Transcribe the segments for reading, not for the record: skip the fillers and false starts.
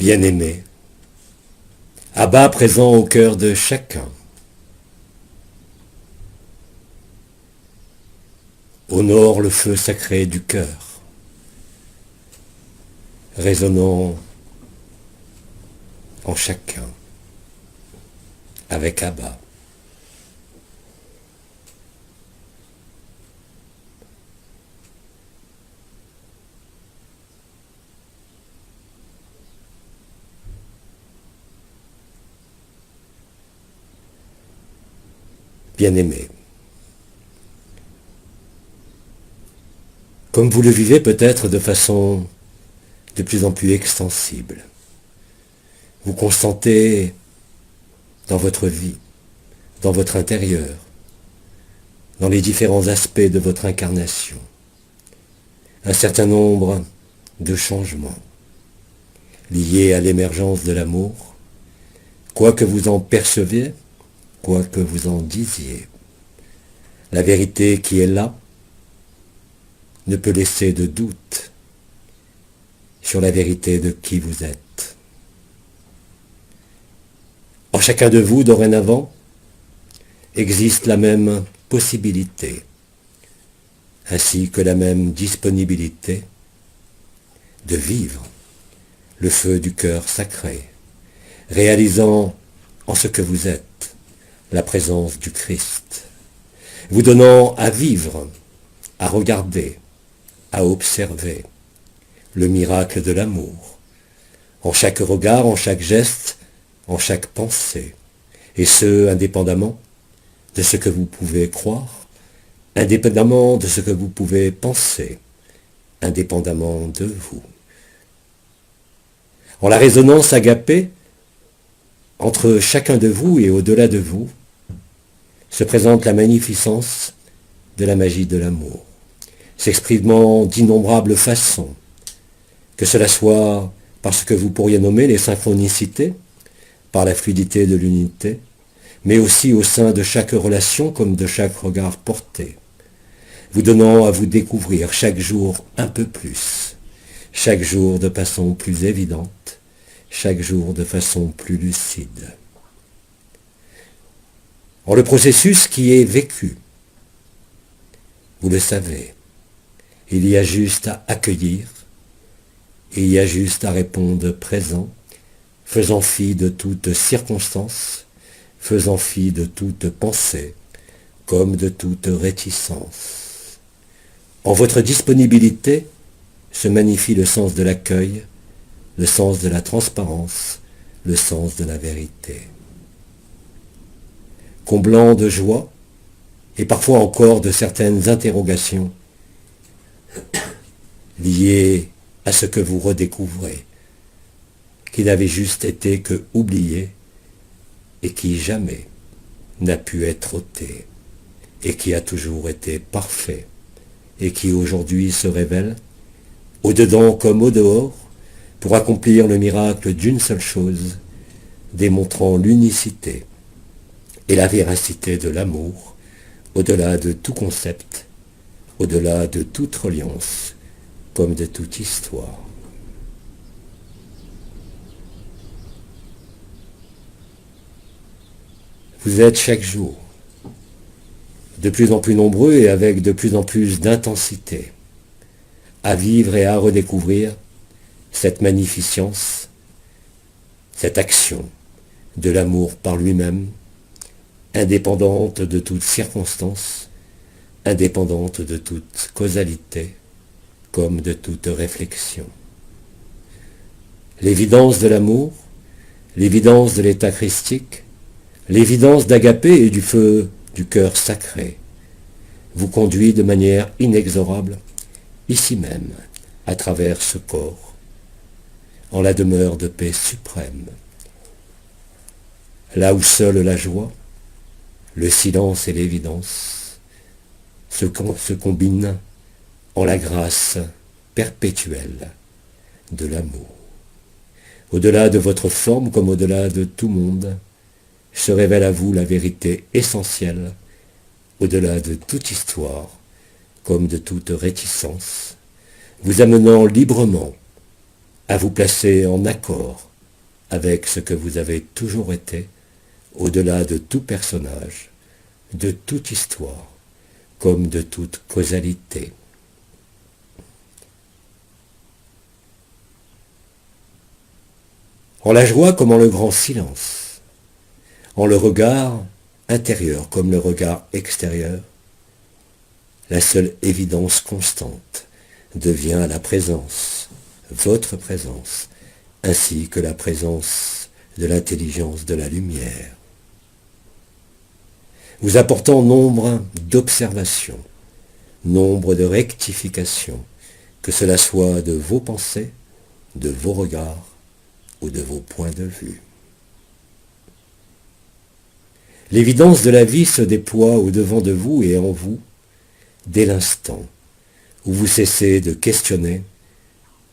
Bien-aimé, Abba présent au cœur de chacun, honore le feu sacré du cœur, résonnant en chacun avec Abba. Bien-aimé, comme vous le vivez peut-être de façon de plus en plus extensible, vous constatez dans votre vie, dans votre intérieur, dans les différents aspects de votre incarnation, un certain nombre de changements liés à l'émergence de l'amour, quoi que vous en perceviez, quoi que vous en disiez. La vérité qui est là ne peut laisser de doute sur la vérité de qui vous êtes. En chacun de vous, dorénavant, existe la même possibilité, ainsi que la même disponibilité de vivre le feu du cœur sacré, réalisant en ce que vous êtes la présence du Christ, vous donnant à vivre, à regarder, à observer le miracle de l'amour, en chaque regard, en chaque geste, en chaque pensée, et ce, indépendamment de ce que vous pouvez croire, indépendamment de ce que vous pouvez penser, indépendamment de vous. En la résonance agapée, entre chacun de vous et au-delà de vous, se présente la magnificence de la magie de l'amour, s'exprimant d'innombrables façons, que cela soit par ce que vous pourriez nommer les synchronicités, par la fluidité de l'unité, mais aussi au sein de chaque relation comme de chaque regard porté, vous donnant à vous découvrir chaque jour un peu plus, chaque jour de façon plus évidente, chaque jour de façon plus lucide. Or, le processus qui est vécu, vous le savez, il y a juste à accueillir, et il y a juste à répondre présent, faisant fi de toute circonstance, faisant fi de toute pensée, comme de toute réticence. En votre disponibilité se magnifie le sens de l'accueil, le sens de la transparence, le sens de la vérité. Comblant de joie, et parfois encore de certaines interrogations liées à ce que vous redécouvrez, qui n'avait juste été que oublié, et qui jamais n'a pu être ôté, et qui a toujours été parfait, et qui aujourd'hui se révèle, au-dedans comme au-dehors, pour accomplir le miracle d'une seule chose, démontrant l'unicité et la véracité de l'amour, au-delà de tout concept, au-delà de toute reliance, comme de toute histoire. Vous êtes chaque jour de plus en plus nombreux et avec de plus en plus d'intensité à vivre et à redécouvrir cette magnificence, cette action de l'amour par lui-même, indépendante de toute circonstance, indépendante de toute causalité, comme de toute réflexion. L'évidence de l'amour, l'évidence de l'état christique, l'évidence d'Agapé et du feu du cœur sacré vous conduit de manière inexorable, ici même, à travers ce corps, en la demeure de paix suprême, là où seule la joie, le silence et l'évidence se combinent en la grâce perpétuelle de l'amour. Au-delà de votre forme comme au-delà de tout monde, se révèle à vous la vérité essentielle, au-delà de toute histoire, comme de toute réticence, vous amenant librement à vous placer en accord avec ce que vous avez toujours été, au-delà de tout personnage, de toute histoire, comme de toute causalité. En la joie comme en le grand silence, en le regard intérieur comme le regard extérieur, la seule évidence constante devient la présence, votre présence, ainsi que la présence de l'intelligence de la lumière, vous apportant nombre d'observations, nombre de rectifications, que cela soit de vos pensées, de vos regards ou de vos points de vue. L'évidence de la vie se déploie au-devant de vous et en vous dès l'instant où vous cessez de questionner,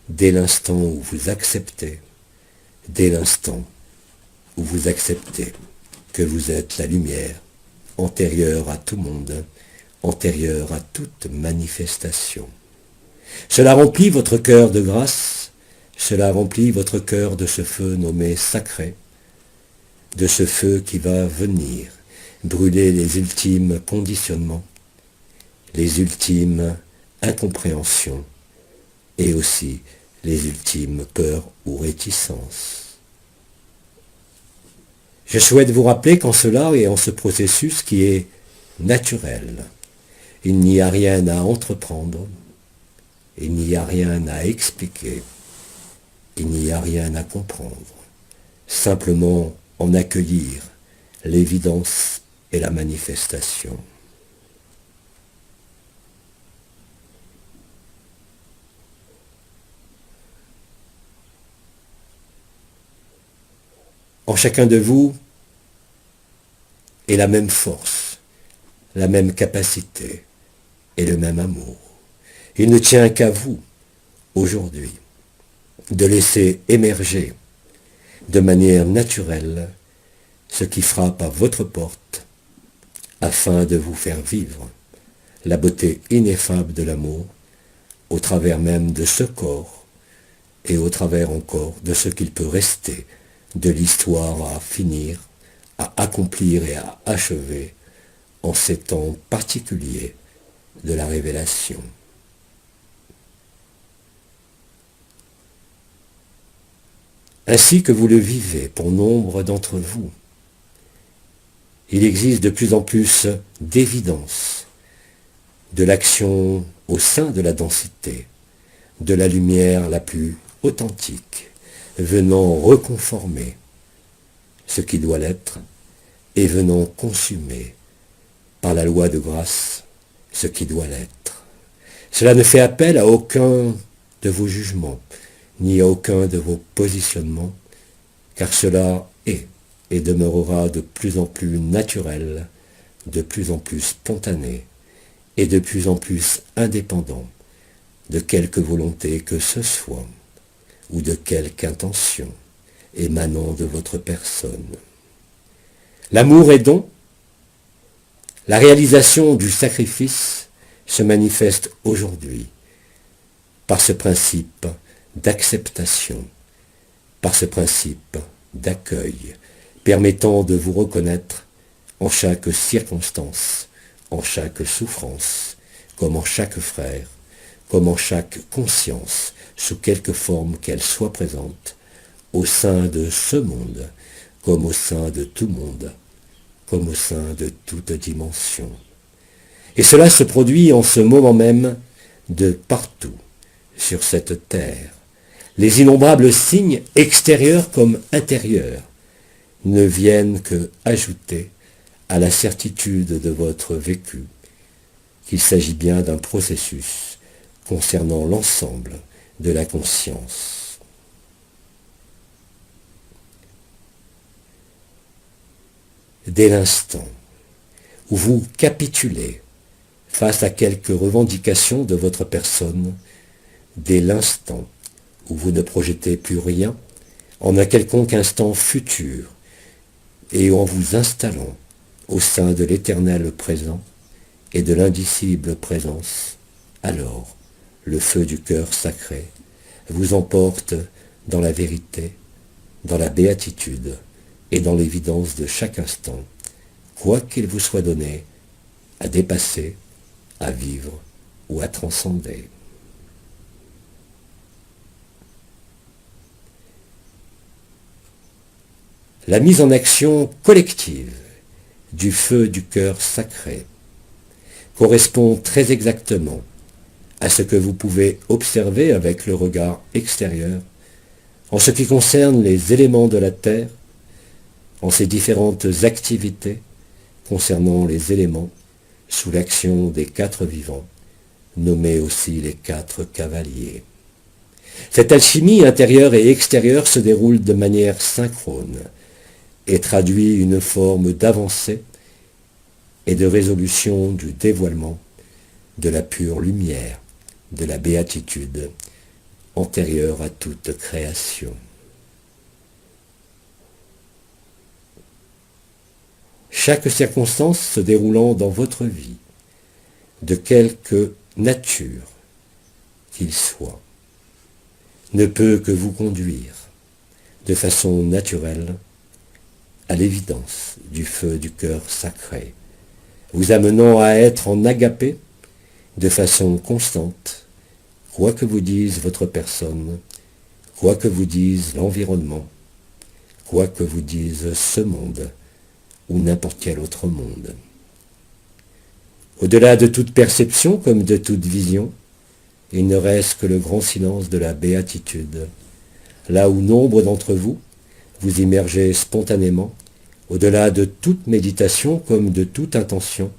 dès l'instant où vous acceptez, dès l'instant où vous acceptez que vous êtes la lumière, antérieure à tout monde, antérieure à toute manifestation. Cela remplit votre cœur de grâce, cela remplit votre cœur de ce feu nommé sacré, de ce feu qui va venir brûler les ultimes conditionnements, les ultimes incompréhensions et aussi les ultimes peurs ou réticences. Je souhaite vous rappeler qu'en cela et en ce processus qui est naturel, il n'y a rien à entreprendre, il n'y a rien à expliquer, il n'y a rien à comprendre. Simplement en accueillir l'évidence et la manifestation. En chacun de vous est la même force, la même capacité et le même amour. Il ne tient qu'à vous, aujourd'hui, de laisser émerger de manière naturelle ce qui frappe à votre porte afin de vous faire vivre la beauté ineffable de l'amour au travers même de ce corps et au travers encore de ce qu'il peut rester de l'histoire à finir, à accomplir et à achever en ces temps particuliers de la révélation. Ainsi que vous le vivez pour nombre d'entre vous, il existe de plus en plus d'évidence de l'action au sein de la densité, de la lumière la plus authentique, venant reconformer ce qui doit l'être et venant consumer par la loi de grâce ce qui doit l'être. Cela ne fait appel à aucun de vos jugements, ni à aucun de vos positionnements, car cela est et demeurera de plus en plus naturel, de plus en plus spontané et de plus en plus indépendant de quelque volonté que ce soit ou de quelque intention émanant de votre personne. L'amour est don. La réalisation du sacrifice se manifeste aujourd'hui par ce principe d'acceptation, par ce principe d'accueil, permettant de vous reconnaître en chaque circonstance, en chaque souffrance, comme en chaque frère, comme en chaque conscience, sous quelque forme qu'elle soit présente, au sein de ce monde, comme au sein de tout monde, comme au sein de toute dimension. Et cela se produit en ce moment même de partout sur cette terre. Les innombrables signes extérieurs comme intérieurs ne viennent que ajouter à la certitude de votre vécu qu'il s'agit bien d'un processus concernant l'ensemble de la conscience. Dès l'instant où vous capitulez face à quelques revendications de votre personne, dès l'instant où vous ne projetez plus rien en un quelconque instant futur et en vous installant au sein de l'éternel présent et de l'indicible présence, alors le feu du cœur sacré vous emporte dans la vérité, dans la béatitude et dans l'évidence de chaque instant, quoi qu'il vous soit donné, à dépasser, à vivre ou à transcender. La mise en action collective du feu du cœur sacré correspond très exactement à ce que vous pouvez observer avec le regard extérieur en ce qui concerne les éléments de la Terre, en ses différentes activités concernant les éléments sous l'action des quatre vivants, nommés aussi les quatre cavaliers. Cette alchimie intérieure et extérieure se déroule de manière synchrone et traduit une forme d'avancée et de résolution du dévoilement de la pure lumière, de la béatitude, antérieure à toute création. Chaque circonstance se déroulant dans votre vie, de quelque nature qu'il soit, ne peut que vous conduire de façon naturelle à l'évidence du feu du cœur sacré, vous amenant à être en agapé de façon constante, quoi que vous dise votre personne, quoi que vous dise l'environnement, quoi que vous dise ce monde ou n'importe quel autre monde. Au-delà de toute perception comme de toute vision, il ne reste que le grand silence de la béatitude, là où nombre d'entre vous vous immergez spontanément, au-delà de toute méditation comme de toute intention,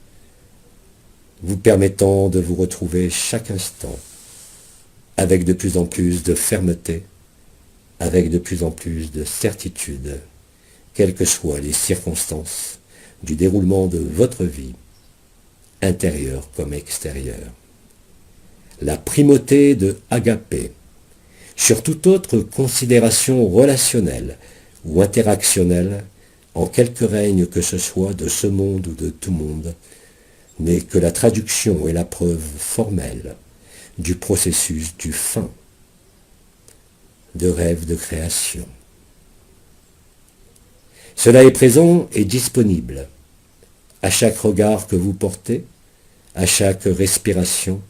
vous permettant de vous retrouver chaque instant avec de plus en plus de fermeté, avec de plus en plus de certitude, quelles que soient les circonstances du déroulement de votre vie, intérieure comme extérieure. La primauté de agapé sur toute autre considération relationnelle ou interactionnelle, en quelque règne que ce soit de ce monde ou de tout monde, n'est que la traduction et la preuve formelle du processus du fin, de rêve de création. Cela est présent et disponible à chaque regard que vous portez, à chaque respiration,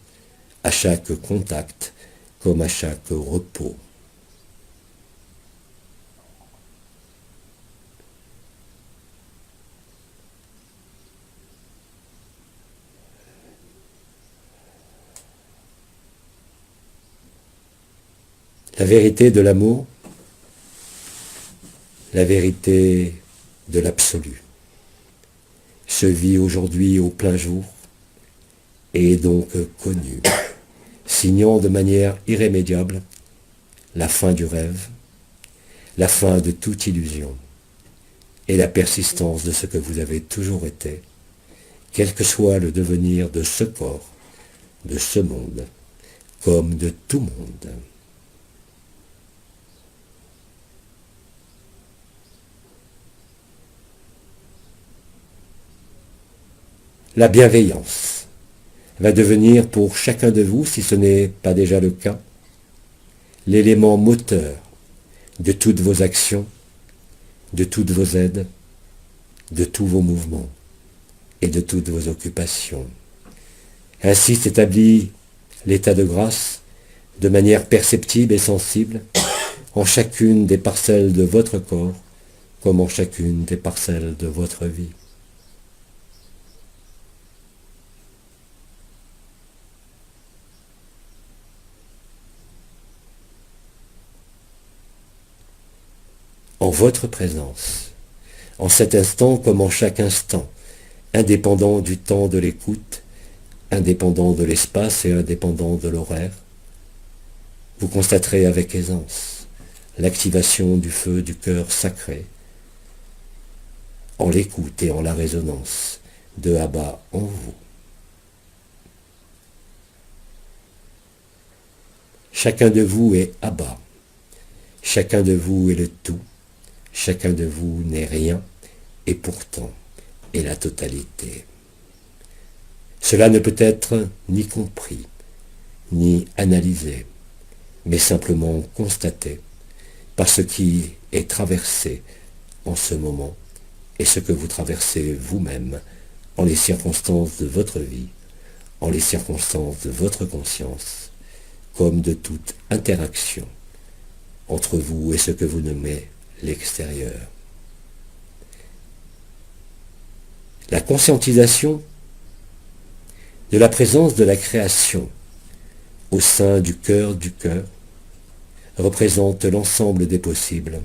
à chaque contact, comme à chaque repos. La vérité de l'amour, la vérité de l'absolu, se vit aujourd'hui au plein jour et est donc connue, signant de manière irrémédiable la fin du rêve, la fin de toute illusion et la persistance de ce que vous avez toujours été, quel que soit le devenir de ce corps, de ce monde, comme de tout monde. La bienveillance va devenir pour chacun de vous, si ce n'est pas déjà le cas, l'élément moteur de toutes vos actions, de toutes vos aides, de tous vos mouvements et de toutes vos occupations. Ainsi s'établit l'état de grâce de manière perceptible et sensible en chacune des parcelles de votre corps comme en chacune des parcelles de votre vie. En votre présence, en cet instant comme en chaque instant, indépendant du temps de l'écoute, indépendant de l'espace et indépendant de l'horaire, vous constaterez avec aisance l'activation du feu du cœur sacré, en l'écoute et en la résonance de Abba en vous. Chacun de vous est Abba, chacun de vous est le tout, chacun de vous n'est rien et pourtant est la totalité. Cela ne peut être ni compris, ni analysé, mais simplement constaté par ce qui est traversé en ce moment et ce que vous traversez vous-même en les circonstances de votre vie, en les circonstances de votre conscience, comme de toute interaction entre vous et ce que vous nommez l'extérieur. La conscientisation de la présence de la création au sein du cœur représente l'ensemble des possibles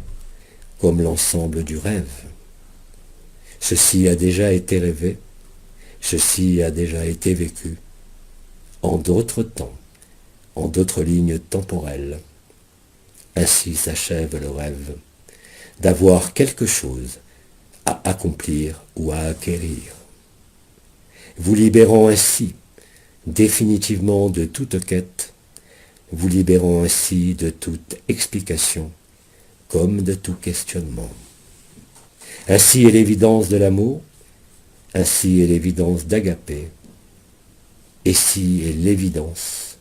comme l'ensemble du rêve. Ceci a déjà été rêvé, ceci a déjà été vécu en d'autres temps, en d'autres lignes temporelles. Ainsi s'achève le rêve d'avoir quelque chose à accomplir ou à acquérir, vous libérant ainsi définitivement de toute quête, vous libérant ainsi de toute explication, comme de tout questionnement. Ainsi est l'évidence de l'amour, ainsi est l'évidence d'Agapé, ainsi est l'évidence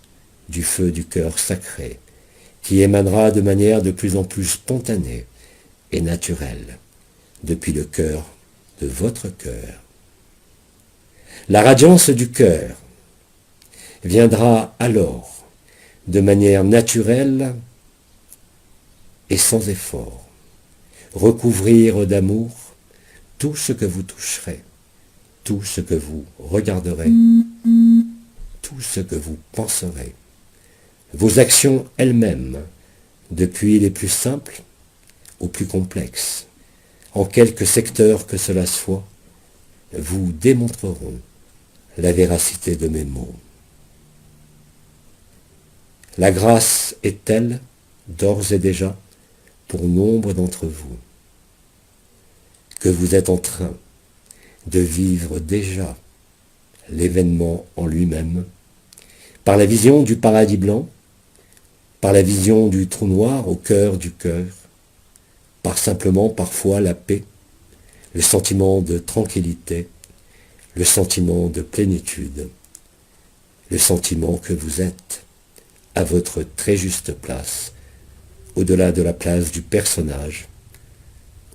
du feu du cœur sacré, qui émanera de manière de plus en plus spontanée et naturelle depuis le cœur de votre cœur. La radiance du cœur viendra alors de manière naturelle et sans effort, recouvrir d'amour tout ce que vous toucherez, tout ce que vous regarderez, tout ce que vous penserez, vos actions elles-mêmes, depuis les plus simples aux plus complexes, en quelque secteur que cela soit, vous démontreront la véracité de mes mots. La grâce est telle, d'ores et déjà, pour nombre d'entre vous, que vous êtes en train de vivre déjà l'événement en lui-même, par la vision du paradis blanc, par la vision du trou noir au cœur du cœur, par simplement parfois la paix, le sentiment de tranquillité, le sentiment de plénitude, le sentiment que vous êtes à votre très juste place, au-delà de la place du personnage,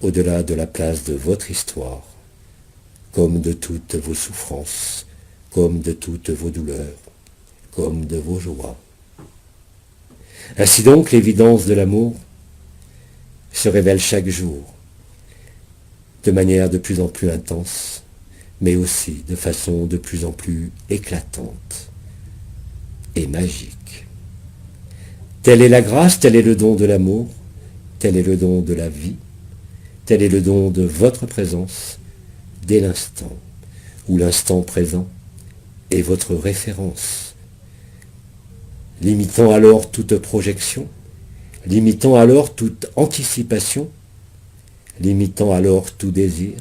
au-delà de la place de votre histoire, comme de toutes vos souffrances, comme de toutes vos douleurs, comme de vos joies. Ainsi donc, l'évidence de l'amour se révèle chaque jour, de manière de plus en plus intense, mais aussi de façon de plus en plus éclatante et magique. Telle est la grâce, tel est le don de l'amour, tel est le don de la vie, tel est le don de votre présence, dès l'instant où l'instant présent est votre référence, limitant alors toute projection, limitant alors toute anticipation, limitant alors tout désir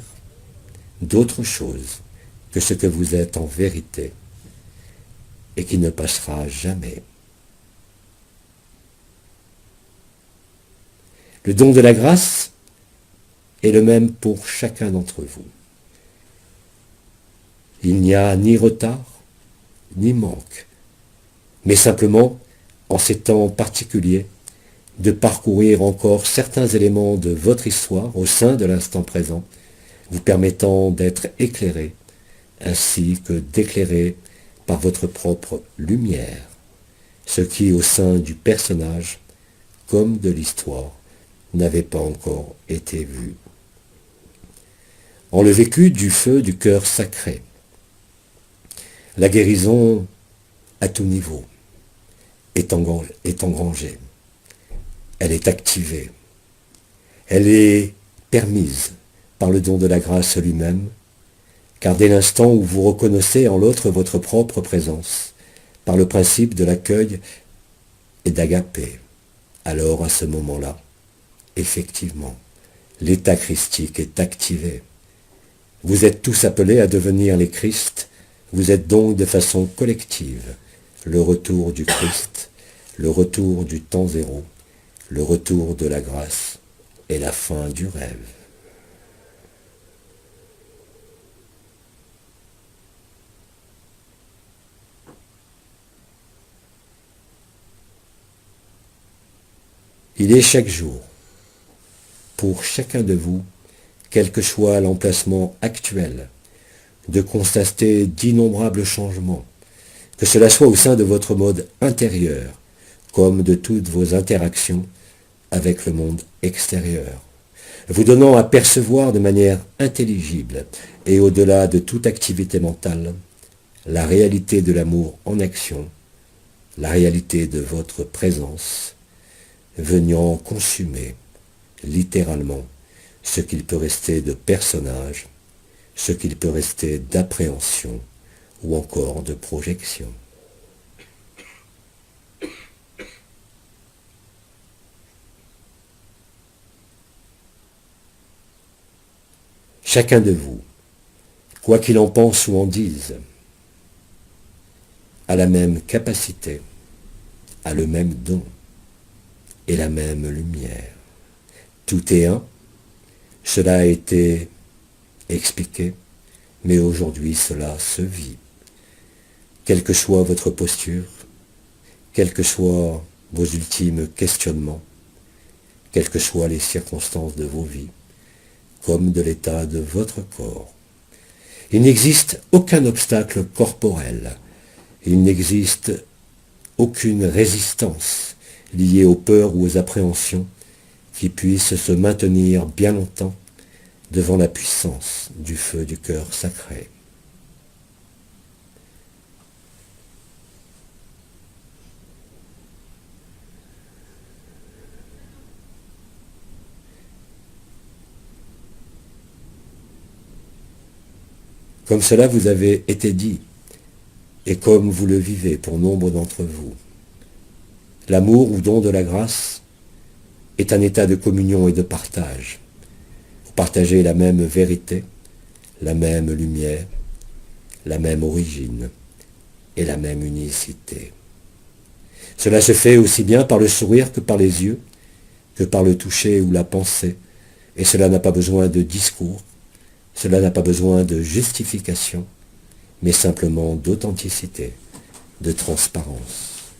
d'autre chose que ce que vous êtes en vérité et qui ne passera jamais. Le don de la grâce est le même pour chacun d'entre vous. Il n'y a ni retard, ni manque, mais simplement, en ces temps particuliers, de parcourir encore certains éléments de votre histoire au sein de l'instant présent, vous permettant d'être éclairé, ainsi que d'éclairer par votre propre lumière, ce qui, au sein du personnage, comme de l'histoire, n'avait pas encore été vu. En le vécu du feu du cœur sacré, la guérison à tout niveau est engrangée, elle est activée, elle est permise par le don de la grâce lui-même, car dès l'instant où vous reconnaissez en l'autre votre propre présence, par le principe de l'accueil et d'agapé, alors à ce moment-là, effectivement, l'état christique est activé. Vous êtes tous appelés à devenir les Christ, vous êtes donc de façon collective le retour du Christ, le retour du temps zéro, le retour de la grâce et la fin du rêve. Il est chaque jour pour chacun de vous, quel que soit l'emplacement actuel, de constater d'innombrables changements, que cela soit au sein de votre mode intérieur, comme de toutes vos interactions avec le monde extérieur, vous donnant à percevoir de manière intelligible et au-delà de toute activité mentale, la réalité de l'amour en action, la réalité de votre présence, venant consumer, littéralement, ce qu'il peut rester de personnage, ce qu'il peut rester d'appréhension ou encore de projection. Chacun de vous, quoi qu'il en pense ou en dise, a la même capacité, a le même don et la même lumière. Tout est un, cela a été expliqué, mais aujourd'hui cela se vit. Quelle que soit votre posture, quels que soient vos ultimes questionnements, quelles que soient les circonstances de vos vies, comme de l'état de votre corps. Il n'existe aucun obstacle corporel, il n'existe aucune résistance liée aux peurs ou aux appréhensions qui puisse se maintenir bien longtemps devant la puissance du feu du cœur sacré. Comme cela vous avait été dit, et comme vous le vivez pour nombre d'entre vous, l'amour ou don de la grâce est un état de communion et de partage. Vous partagez la même vérité, la même lumière, la même origine et la même unicité. Cela se fait aussi bien par le sourire que par les yeux, que par le toucher ou la pensée, et cela n'a pas besoin de discours, cela n'a pas besoin de justification, mais simplement d'authenticité, de transparence.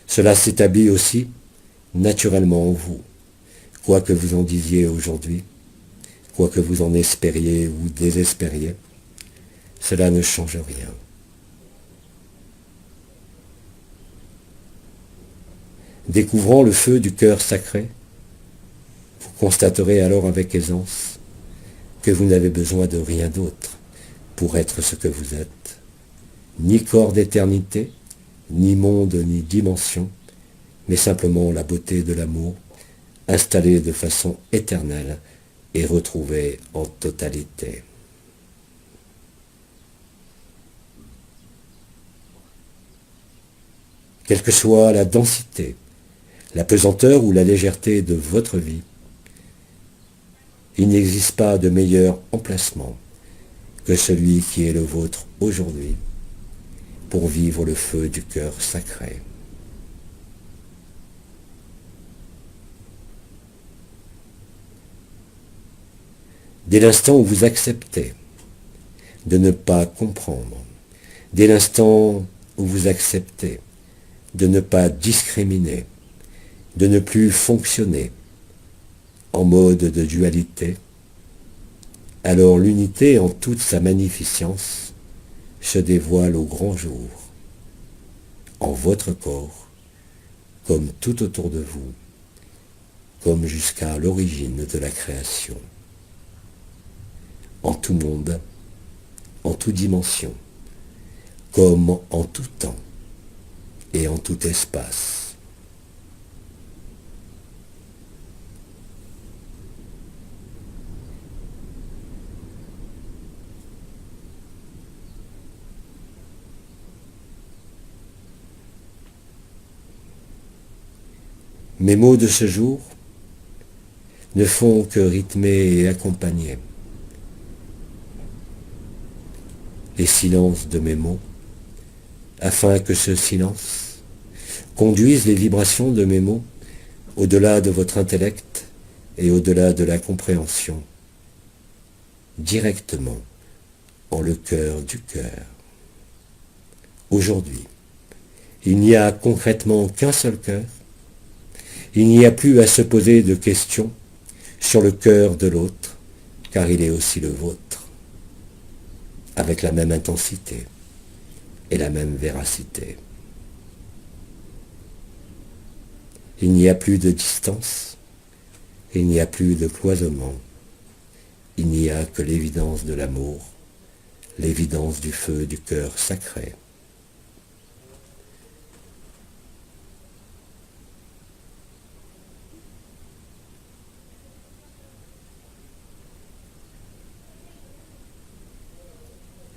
Cela s'établit aussi naturellement en vous, quoi que vous en disiez aujourd'hui, quoi que vous en espériez ou désespériez, cela ne change rien. Découvrant le feu du cœur sacré, vous constaterez alors avec aisance que vous n'avez besoin de rien d'autre pour être ce que vous êtes, ni corps d'éternité, ni monde, ni dimension, mais simplement la beauté de l'amour, installée de façon éternelle et retrouvée en totalité. Quelle que soit la densité, la pesanteur ou la légèreté de votre vie, il n'existe pas de meilleur emplacement que celui qui est le vôtre aujourd'hui pour vivre le feu du cœur sacré. Dès l'instant où vous acceptez de ne pas comprendre, dès l'instant où vous acceptez de ne pas discriminer, de ne plus fonctionner en mode de dualité, alors l'unité en toute sa magnificence se dévoile au grand jour, en votre corps, comme tout autour de vous, comme jusqu'à l'origine de la création, en tout monde, en toute dimension, comme en tout temps et en tout espace. Mes mots de ce jour ne font que rythmer et accompagner les silences de mes mots, afin que ce silence conduise les vibrations de mes mots au-delà de votre intellect et au-delà de la compréhension, directement en le cœur du cœur. Aujourd'hui, il n'y a concrètement qu'un seul cœur, Il n'y a plus à se poser de questions sur le cœur de l'autre, car il est aussi le vôtre, avec la même intensité et la même véracité. Il n'y a plus de distance, il n'y a plus de cloisonnement, il n'y a que l'évidence de l'amour, l'évidence du feu du cœur sacré.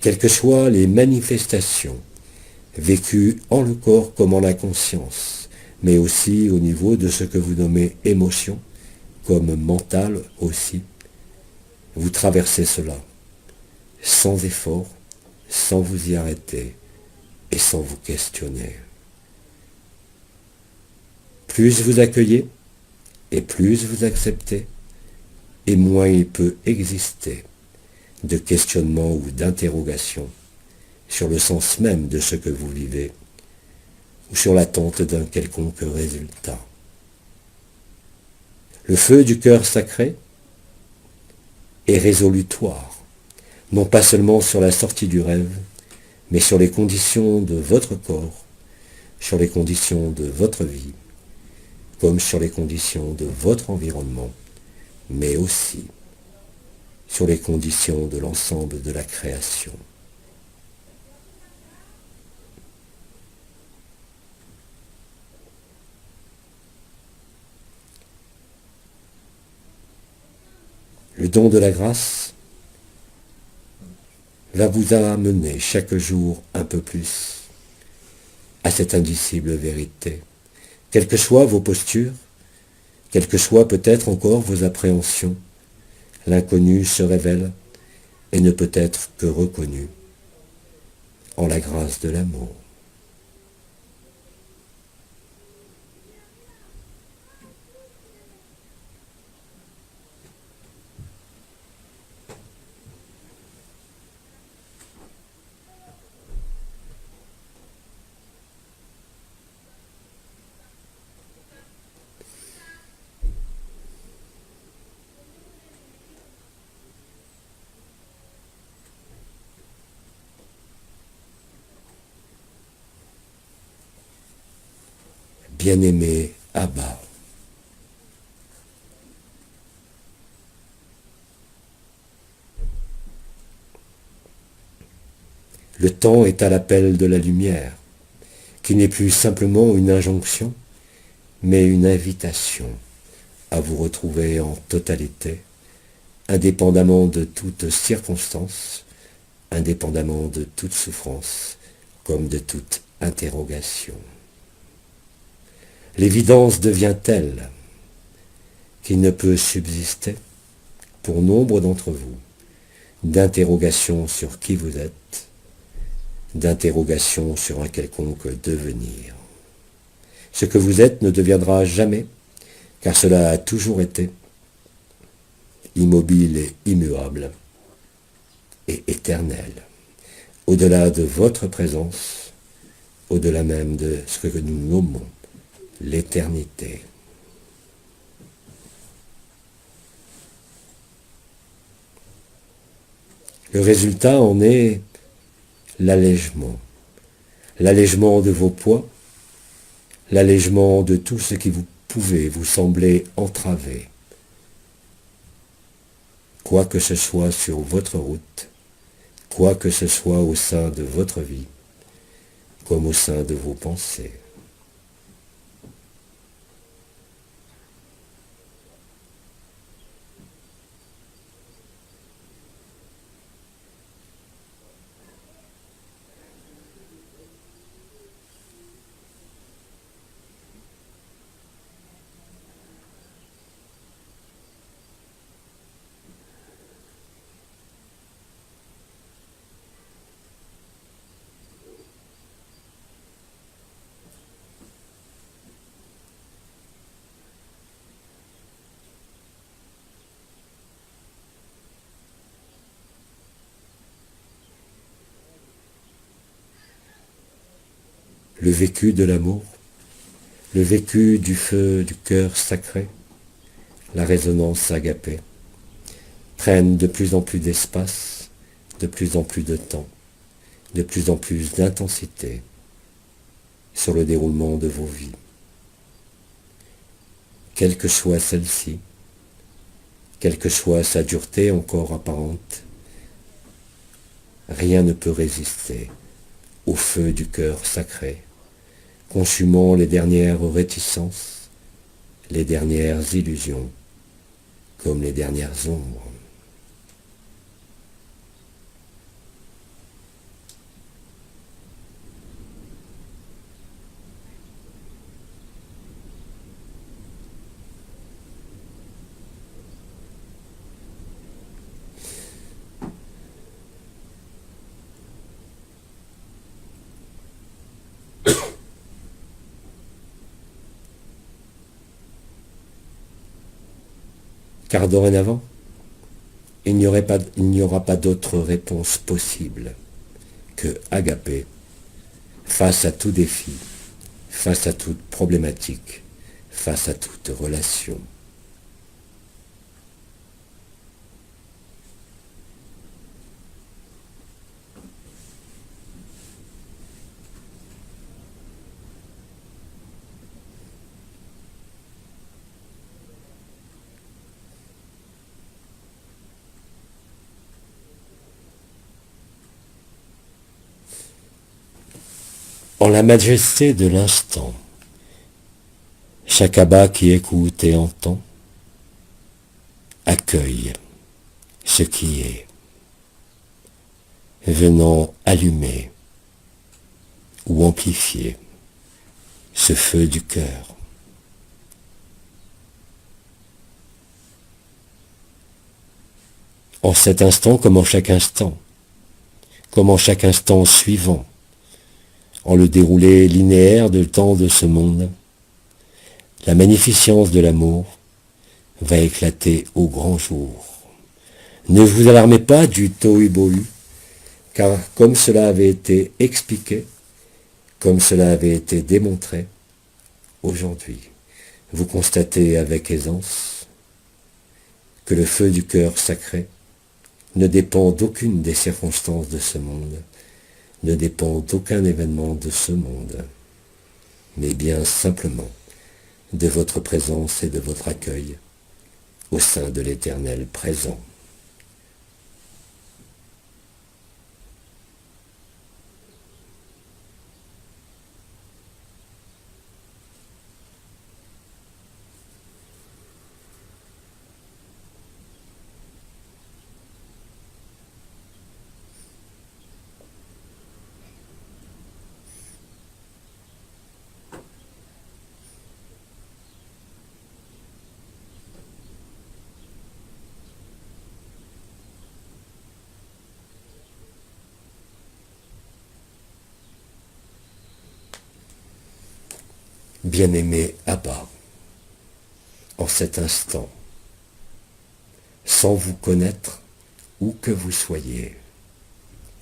Quelles que soient les manifestations vécues en le corps comme en la conscience, mais aussi au niveau de ce que vous nommez émotion, comme mental aussi, vous traversez cela, sans effort, sans vous y arrêter et sans vous questionner. Plus vous accueillez et plus vous acceptez, et moins il peut exister de questionnement ou d'interrogation sur le sens même de ce que vous vivez ou sur l'attente d'un quelconque résultat. Le feu du cœur sacré est résolutoire, non pas seulement sur la sortie du rêve, mais sur les conditions de votre corps, sur les conditions de votre vie, comme sur les conditions de votre environnement, mais aussi sur les conditions de l'ensemble de la création. Le don de la grâce va vous amener chaque jour un peu plus à cette indicible vérité. Quelles que soient vos postures, quelles que soient peut-être encore vos appréhensions, l'inconnu se révèle et ne peut être que reconnu en la grâce de l'amour. Bien-aimé Abba, le temps est à l'appel de la lumière, qui n'est plus simplement une injonction, mais une invitation à vous retrouver en totalité, indépendamment de toute circonstance, indépendamment de toute souffrance, comme de toute interrogation. L'évidence devient telle qu'il ne peut subsister, pour nombre d'entre vous, d'interrogation sur qui vous êtes, d'interrogation sur un quelconque devenir. Ce que vous êtes ne deviendra jamais, car cela a toujours été, immobile et immuable, et éternel, au-delà de votre présence, au-delà même de ce que nous nommons l'éternité. Le résultat en est l'allègement de vos poids, l'allègement de tout ce qui vous pouvait vous sembler entravé, quoi que ce soit sur votre route, quoi que ce soit au sein de votre vie, comme au sein de vos pensées. Le vécu de l'amour le vécu du feu du cœur sacré, la résonance agapée, prennent de plus en plus d'espace, de plus en plus de temps, de plus en plus d'intensité sur le déroulement de vos vies. Quelle que soit celle-ci, quelle que soit sa dureté encore apparente, rien ne peut résister au feu du cœur sacré, consumant les dernières réticences, les dernières illusions, comme les dernières ombres. Car dorénavant, il n'y aura pas d'autre réponse possible que agapé face à tout défi, face à toute problématique, face à toute relation. En la majesté de l'instant, chaque abbat qui écoute et entend accueille ce qui est, venant allumer ou amplifier ce feu du cœur. En cet instant comme en chaque instant, comme en chaque instant suivant, en le déroulé linéaire de temps de ce monde, la magnificence de l'amour va éclater au grand jour. Ne vous alarmez pas du tohu-bohu, car comme cela avait été expliqué, comme cela avait été démontré, aujourd'hui, vous constatez avec aisance que le feu du cœur sacré ne dépend d'aucune des circonstances de ce monde, ne dépend d'aucun événement de ce monde, mais bien simplement de votre présence et de votre accueil au sein de l'Éternel présent. Bien-aimé Abba, en cet instant, sans vous connaître, où que vous soyez,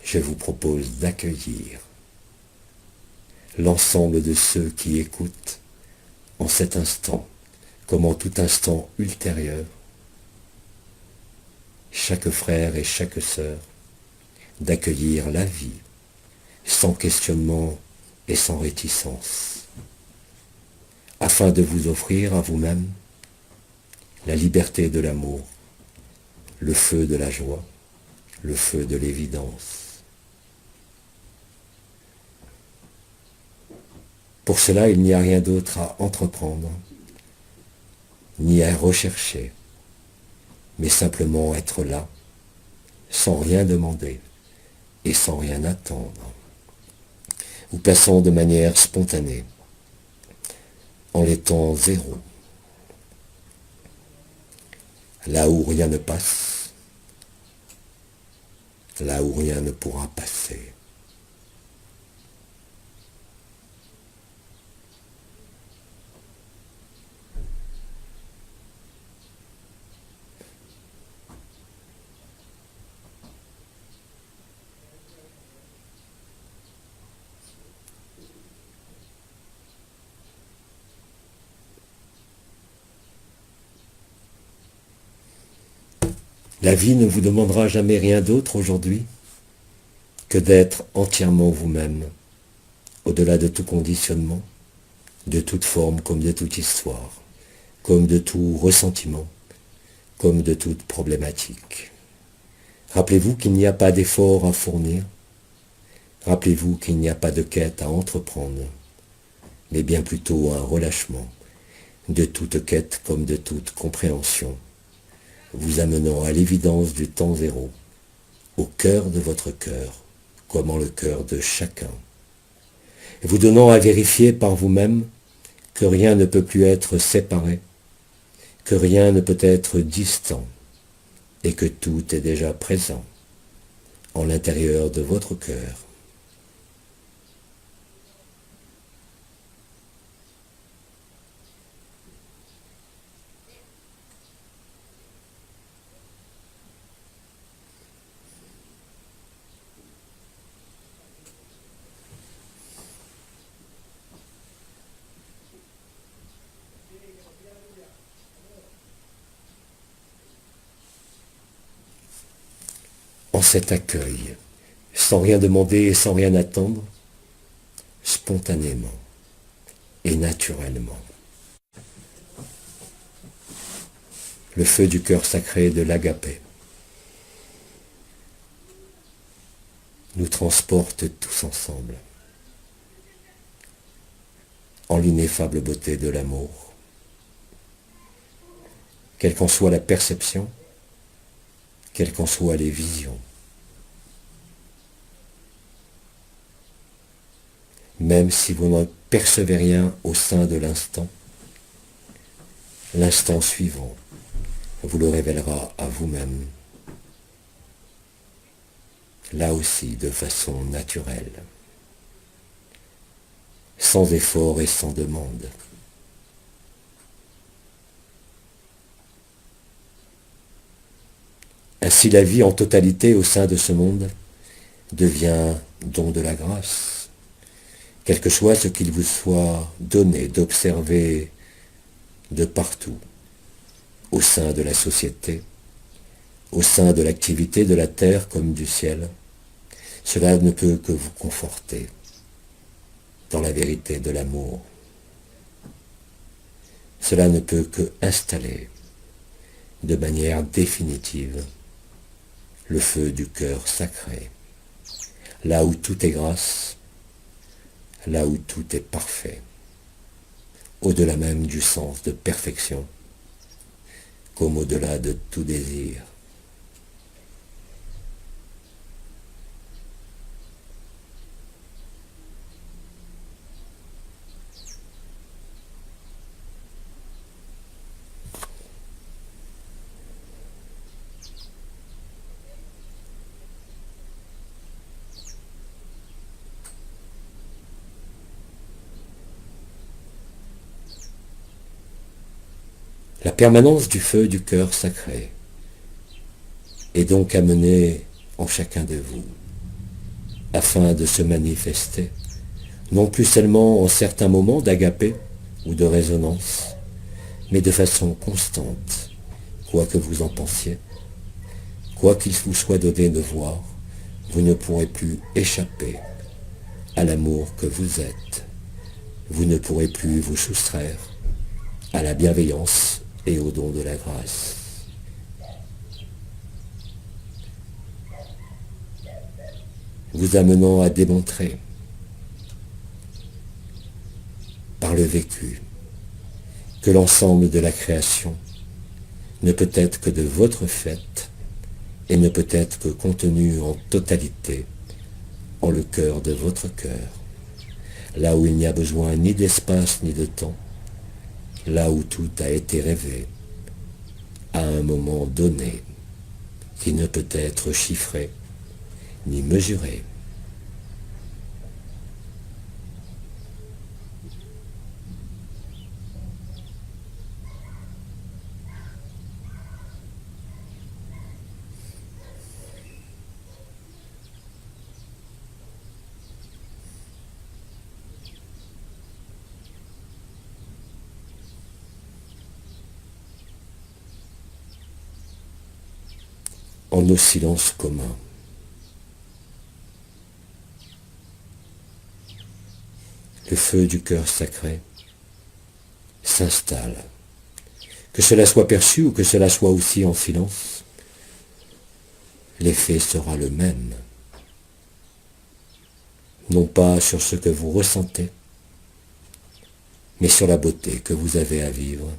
je vous propose d'accueillir l'ensemble de ceux qui écoutent en cet instant, comme en tout instant ultérieur, chaque frère et chaque sœur, d'accueillir la vie, sans questionnement et sans réticence, afin de vous offrir à vous-même la liberté de l'amour, le feu de la joie, le feu de l'évidence. Pour cela, il n'y a rien d'autre à entreprendre, ni à rechercher, mais simplement être là, sans rien demander et sans rien attendre, ou passant de manière spontanée, en l'étant zéro, là où rien ne passe, là où rien ne pourra passer. La vie ne vous demandera jamais rien d'autre aujourd'hui que d'être entièrement vous-même, au-delà de tout conditionnement, de toute forme comme de toute histoire, comme de tout ressentiment, comme de toute problématique. Rappelez-vous qu'il n'y a pas d'effort à fournir. Rappelez-vous qu'il n'y a pas de quête à entreprendre, mais bien plutôt un relâchement de toute quête comme de toute compréhension, vous amenant à l'évidence du temps zéro, au cœur de votre cœur, comme en le cœur de chacun, et vous donnant à vérifier par vous-même que rien ne peut plus être séparé, que rien ne peut être distant, et que tout est déjà présent en l'intérieur de votre cœur. En cet accueil, sans rien demander et sans rien attendre, spontanément et naturellement. Le feu du cœur sacré de l'agapé nous transporte tous ensemble en l'ineffable beauté de l'amour. Quelle qu'en soit la perception, quelles qu'en soient les visions, même si vous ne percevez rien au sein de l'instant suivant vous le révélera à vous-même, là aussi de façon naturelle, sans effort et sans demande. Ainsi la vie en totalité au sein de ce monde devient don de la grâce, quel que soit ce qu'il vous soit donné d'observer de partout, au sein de la société, au sein de l'activité de la terre comme du ciel. Cela ne peut que vous conforter dans la vérité de l'amour. Cela ne peut que installer de manière définitive le feu du cœur sacré, là où tout est grâce, là où tout est parfait, au-delà même du sens de perfection, comme au-delà de tout désir. La permanence du feu du cœur sacré est donc amenée en chacun de vous, afin de se manifester, non plus seulement en certains moments d'agapé ou de résonance, mais de façon constante, quoi que vous en pensiez, quoi qu'il vous soit donné de voir, vous ne pourrez plus échapper à l'amour que vous êtes. Vous ne pourrez plus vous soustraire à la bienveillance et au don de la grâce. Vous amenant à démontrer par le vécu que l'ensemble de la création ne peut être que de votre fait et ne peut être que contenu en totalité en le cœur de votre cœur, là où il n'y a besoin ni d'espace ni de temps, là où tout a été rêvé à un moment donné qui ne peut être chiffré ni mesuré. en nos silences communs. Le feu du cœur sacré s'installe. Que cela soit perçu ou que cela soit aussi en silence, l'effet sera le même. Non pas sur ce que vous ressentez, mais sur la beauté que vous avez à vivre,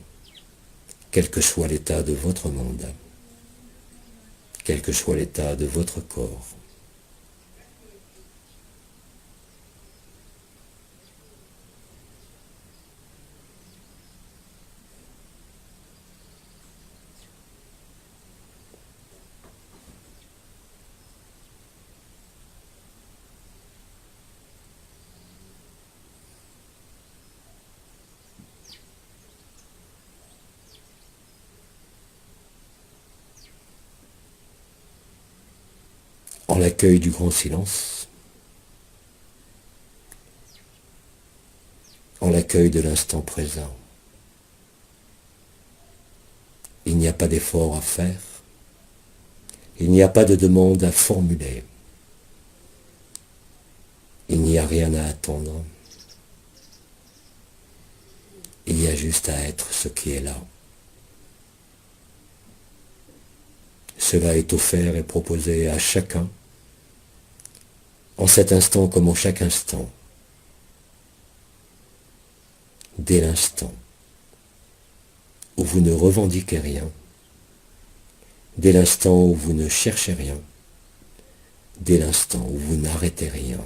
quel que soit l'état de votre monde, quel que soit l'état de votre corps. En l'accueil du grand silence, en l'accueil de l'instant présent. Il n'y a pas d'effort à faire, il n'y a pas de demande à formuler, il n'y a rien à attendre, il y a juste à être ce qui est là. Cela est offert et proposé à chacun, en cet instant comme en chaque instant, dès l'instant où vous ne revendiquez rien, dès l'instant où vous ne cherchez rien, dès l'instant où vous n'arrêtez rien.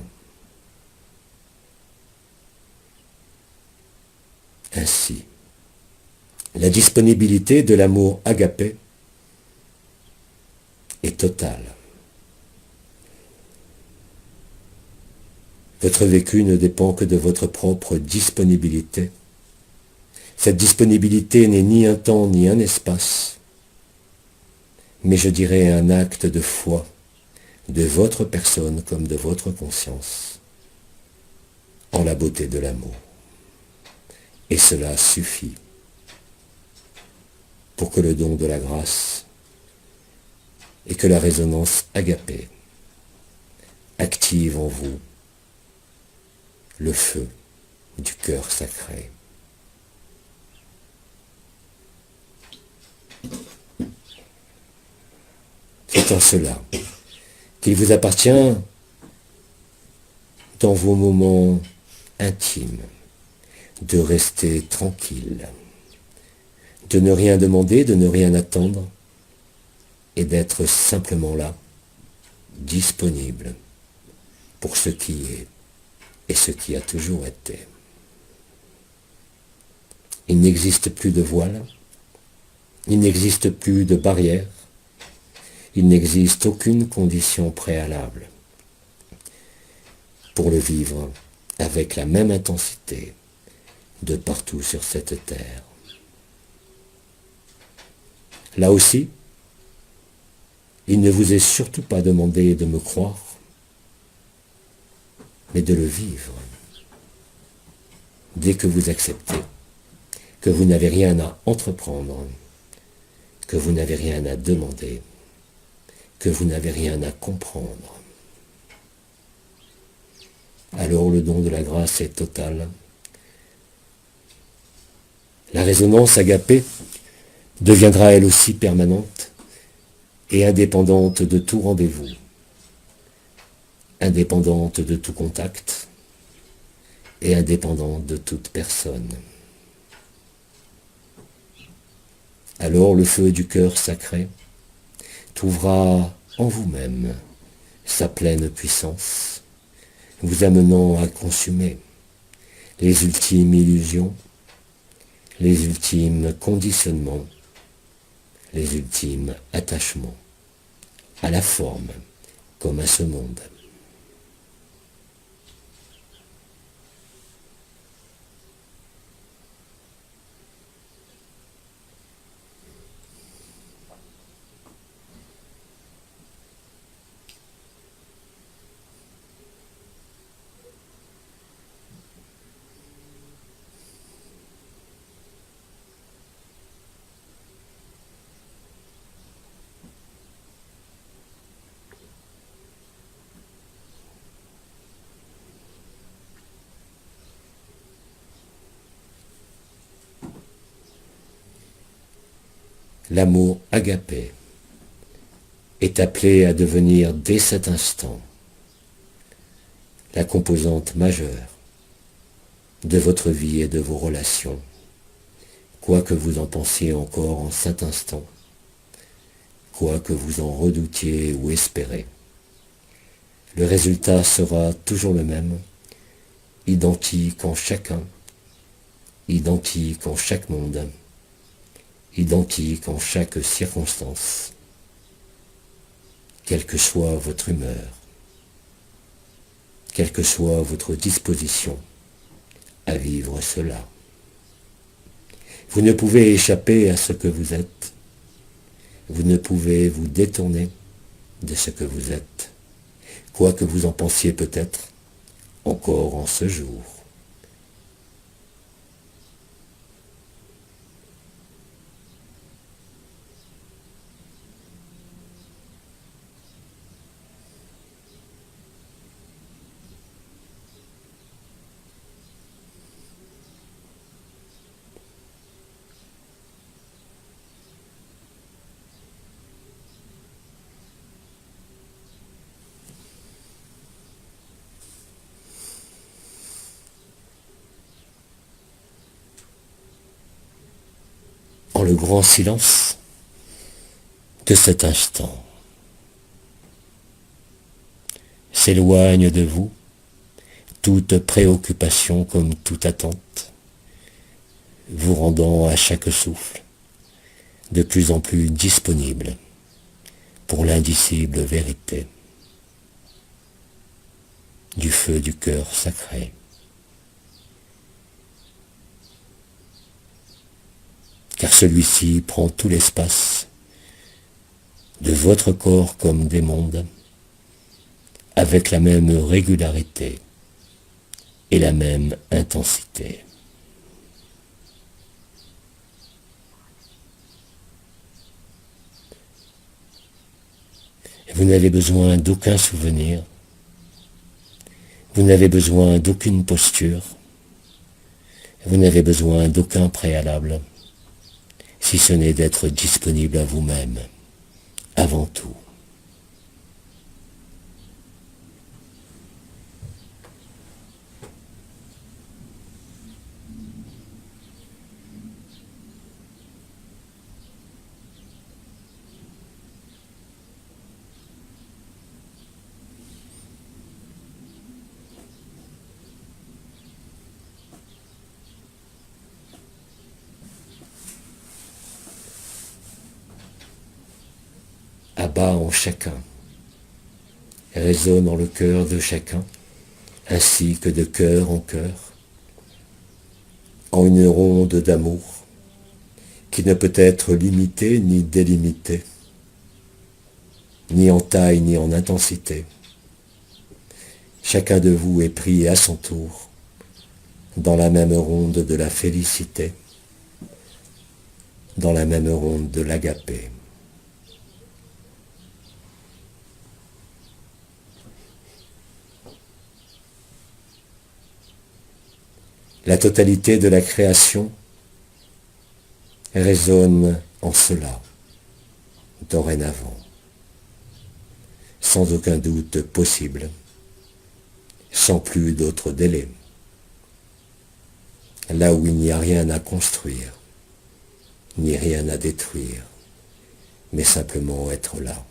Ainsi, la disponibilité de l'amour agapé est totale. Votre vécu ne dépend que de votre propre disponibilité. Cette disponibilité n'est ni un temps ni un espace, mais je dirais un acte de foi de votre personne comme de votre conscience, en la beauté de l'amour. Et cela suffit pour que le don de la grâce et que la résonance agapée active en vous le feu du cœur sacré. C'est en cela qu'il vous appartient, dans vos moments intimes, de rester tranquille, de ne rien demander, de ne rien attendre, et d'être simplement là, disponible pour ce qui est et ce qui a toujours été. Il n'existe plus de voile, il n'existe plus de barrière, il n'existe aucune condition préalable pour le vivre avec la même intensité de partout sur cette terre. Là aussi, il ne vous est surtout pas demandé de me croire, mais de le vivre. Dès que vous acceptez que vous n'avez rien à entreprendre, que vous n'avez rien à demander, que vous n'avez rien à comprendre, alors le don de la grâce est total. La résonance agapée deviendra elle aussi permanente et indépendante de tout rendez-vous, indépendante de tout contact et indépendante de toute personne. Alors le feu du cœur sacré trouvera en vous-même sa pleine puissance, vous amenant à consumer les ultimes illusions, les ultimes conditionnements, les ultimes attachements à la forme comme à ce monde. L'amour agapé est appelé à devenir dès cet instant la composante majeure de votre vie et de vos relations, quoi que vous en pensiez encore en cet instant, quoi que vous en redoutiez ou espérez. Le résultat sera toujours le même, identique en chacun, identique en chaque monde, identique en chaque circonstance, quelle que soit votre humeur, quelle que soit votre disposition à vivre cela. Vous ne pouvez échapper à ce que vous êtes. Vous ne pouvez vous détourner de ce que vous êtes, quoi que vous en pensiez peut-être encore en ce jour. En le grand silence de cet instant, s'éloigne de vous toute préoccupation comme toute attente, vous rendant à chaque souffle de plus en plus disponible pour l'indicible vérité du feu du cœur sacré. Car celui-ci prend tout l'espace de votre corps comme des mondes, avec la même régularité et la même intensité. Vous n'avez besoin d'aucun souvenir, vous n'avez besoin d'aucune posture, vous n'avez besoin d'aucun préalable, si ce n'est d'être disponible à vous-même, avant tout. Abat en chacun, résonne dans le cœur de chacun, ainsi que de cœur en cœur, en une ronde d'amour qui ne peut être limitée ni délimitée, ni en taille ni en intensité. Chacun de vous est pris à son tour dans la même ronde de la félicité, dans la même ronde de l'agapé. La totalité de la création résonne en cela, dorénavant, sans aucun doute possible, sans plus d'autre délai, là où il n'y a rien à construire, ni rien à détruire, mais simplement être là.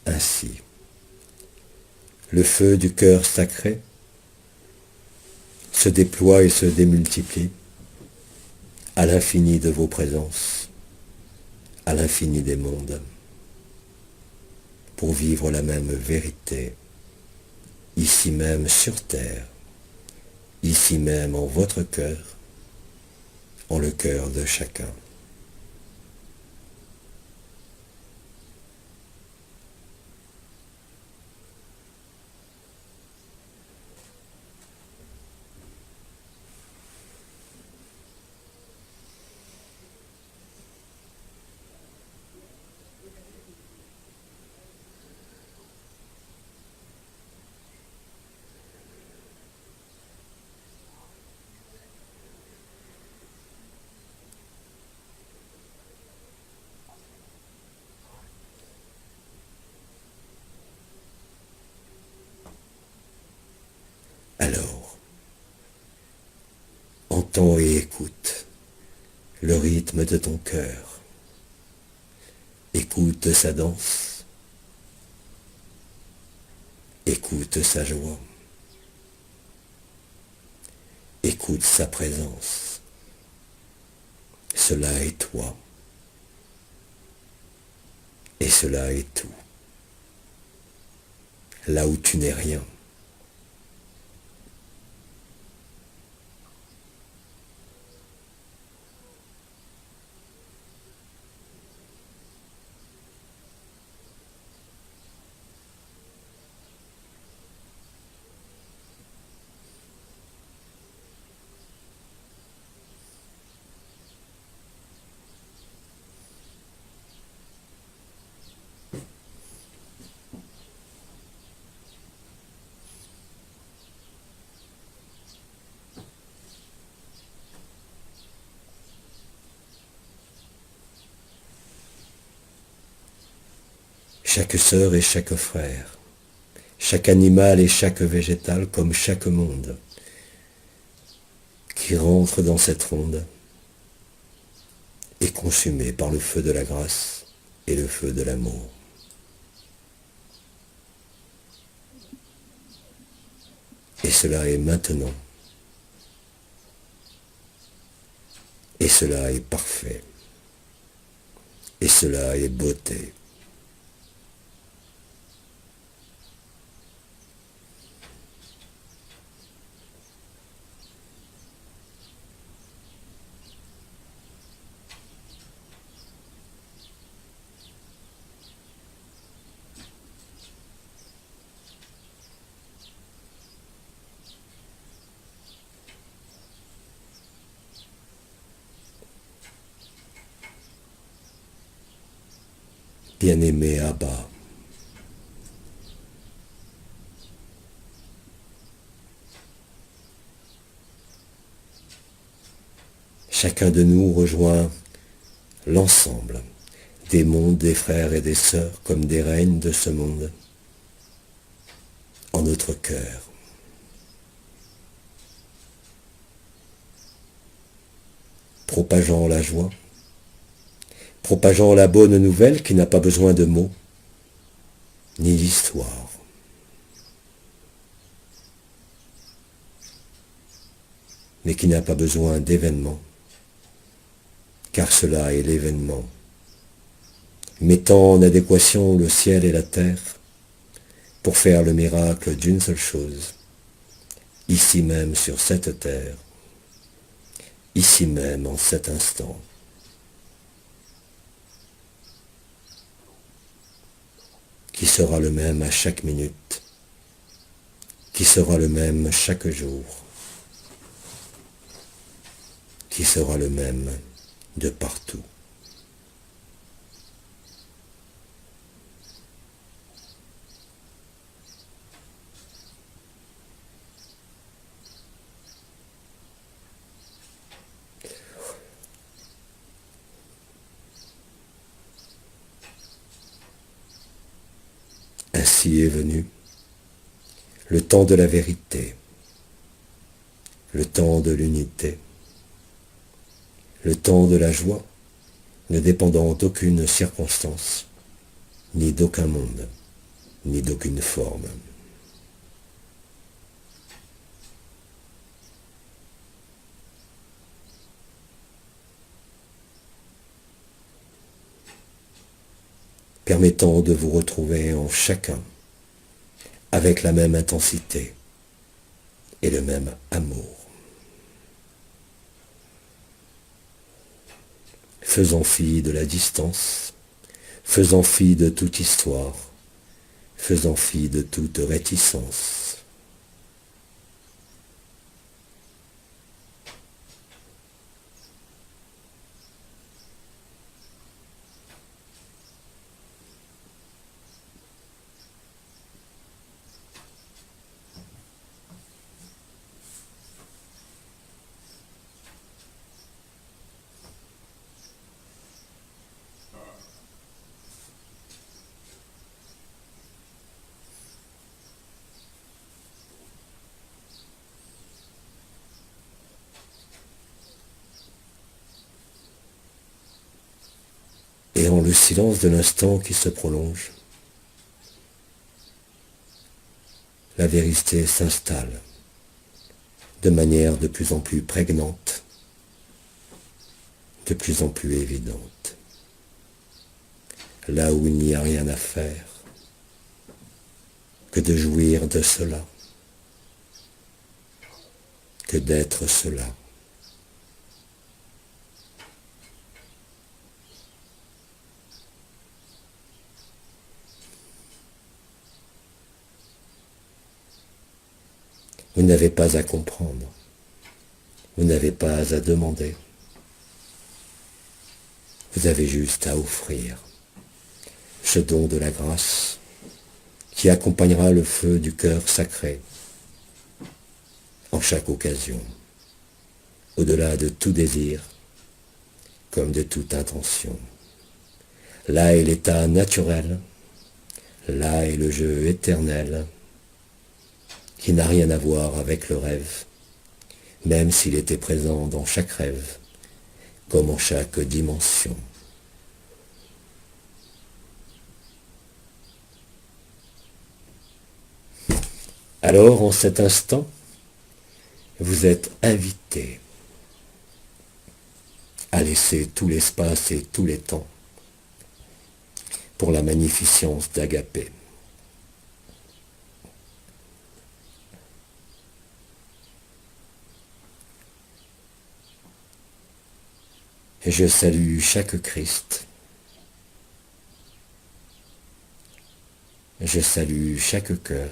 Ainsi, le feu du cœur sacré se déploie et se démultiplie à l'infini de vos présences, à l'infini des mondes, pour vivre la même vérité, ici même sur terre, ici même en votre cœur, en le cœur de chacun. Alors, entends et écoute le rythme de ton cœur. Écoute sa danse. Écoute sa joie. Écoute sa présence. Cela est toi. Et cela est tout. Là où tu n'es rien. Chaque sœur et chaque frère, chaque animal et chaque végétal, comme chaque monde, qui rentre dans cette ronde, est consumé par le feu de la grâce et le feu de l'amour. Et cela est maintenant. Et cela est parfait. Et cela est beauté. Bien-aimé Abba, chacun de nous rejoint l'ensemble des mondes, des frères et des sœurs, comme des reines de ce monde, en notre cœur. Propageant la joie, propageant la bonne nouvelle qui n'a pas besoin de mots, ni d'histoire. Mais qui n'a pas besoin d'événements, car cela est l'événement, mettant en adéquation le ciel et la terre pour faire le miracle d'une seule chose, ici même sur cette terre, ici même en cet instant. Qui sera le même à chaque minute, qui sera le même chaque jour, qui sera le même de partout. Ainsi est venu le temps de la vérité, le temps de l'unité, le temps de la joie, ne dépendant d'aucune circonstance, ni d'aucun monde, ni d'aucune forme. permettant de vous retrouver en chacun avec la même intensité et le même amour. Faisant fi de la distance, faisant fi de toute histoire, faisant fi de toute réticence. Et en le silence de l'instant qui se prolonge, la vérité s'installe de manière de plus en plus prégnante, de plus en plus évidente. Là où il n'y a rien à faire que de jouir de cela, que d'être cela. Vous n'avez pas à comprendre, vous n'avez pas à demander, vous avez juste à offrir ce don de la grâce qui accompagnera le feu du cœur sacré en chaque occasion, au-delà de tout désir comme de toute intention. Là est l'état naturel, là est le jeu éternel qui n'a rien à voir avec le rêve, même s'il était présent dans chaque rêve, comme en chaque dimension. Alors, en cet instant, vous êtes invité à laisser tout l'espace et tous les temps pour la magnificence d'Agapé. Et je salue chaque Christ. Je salue chaque cœur.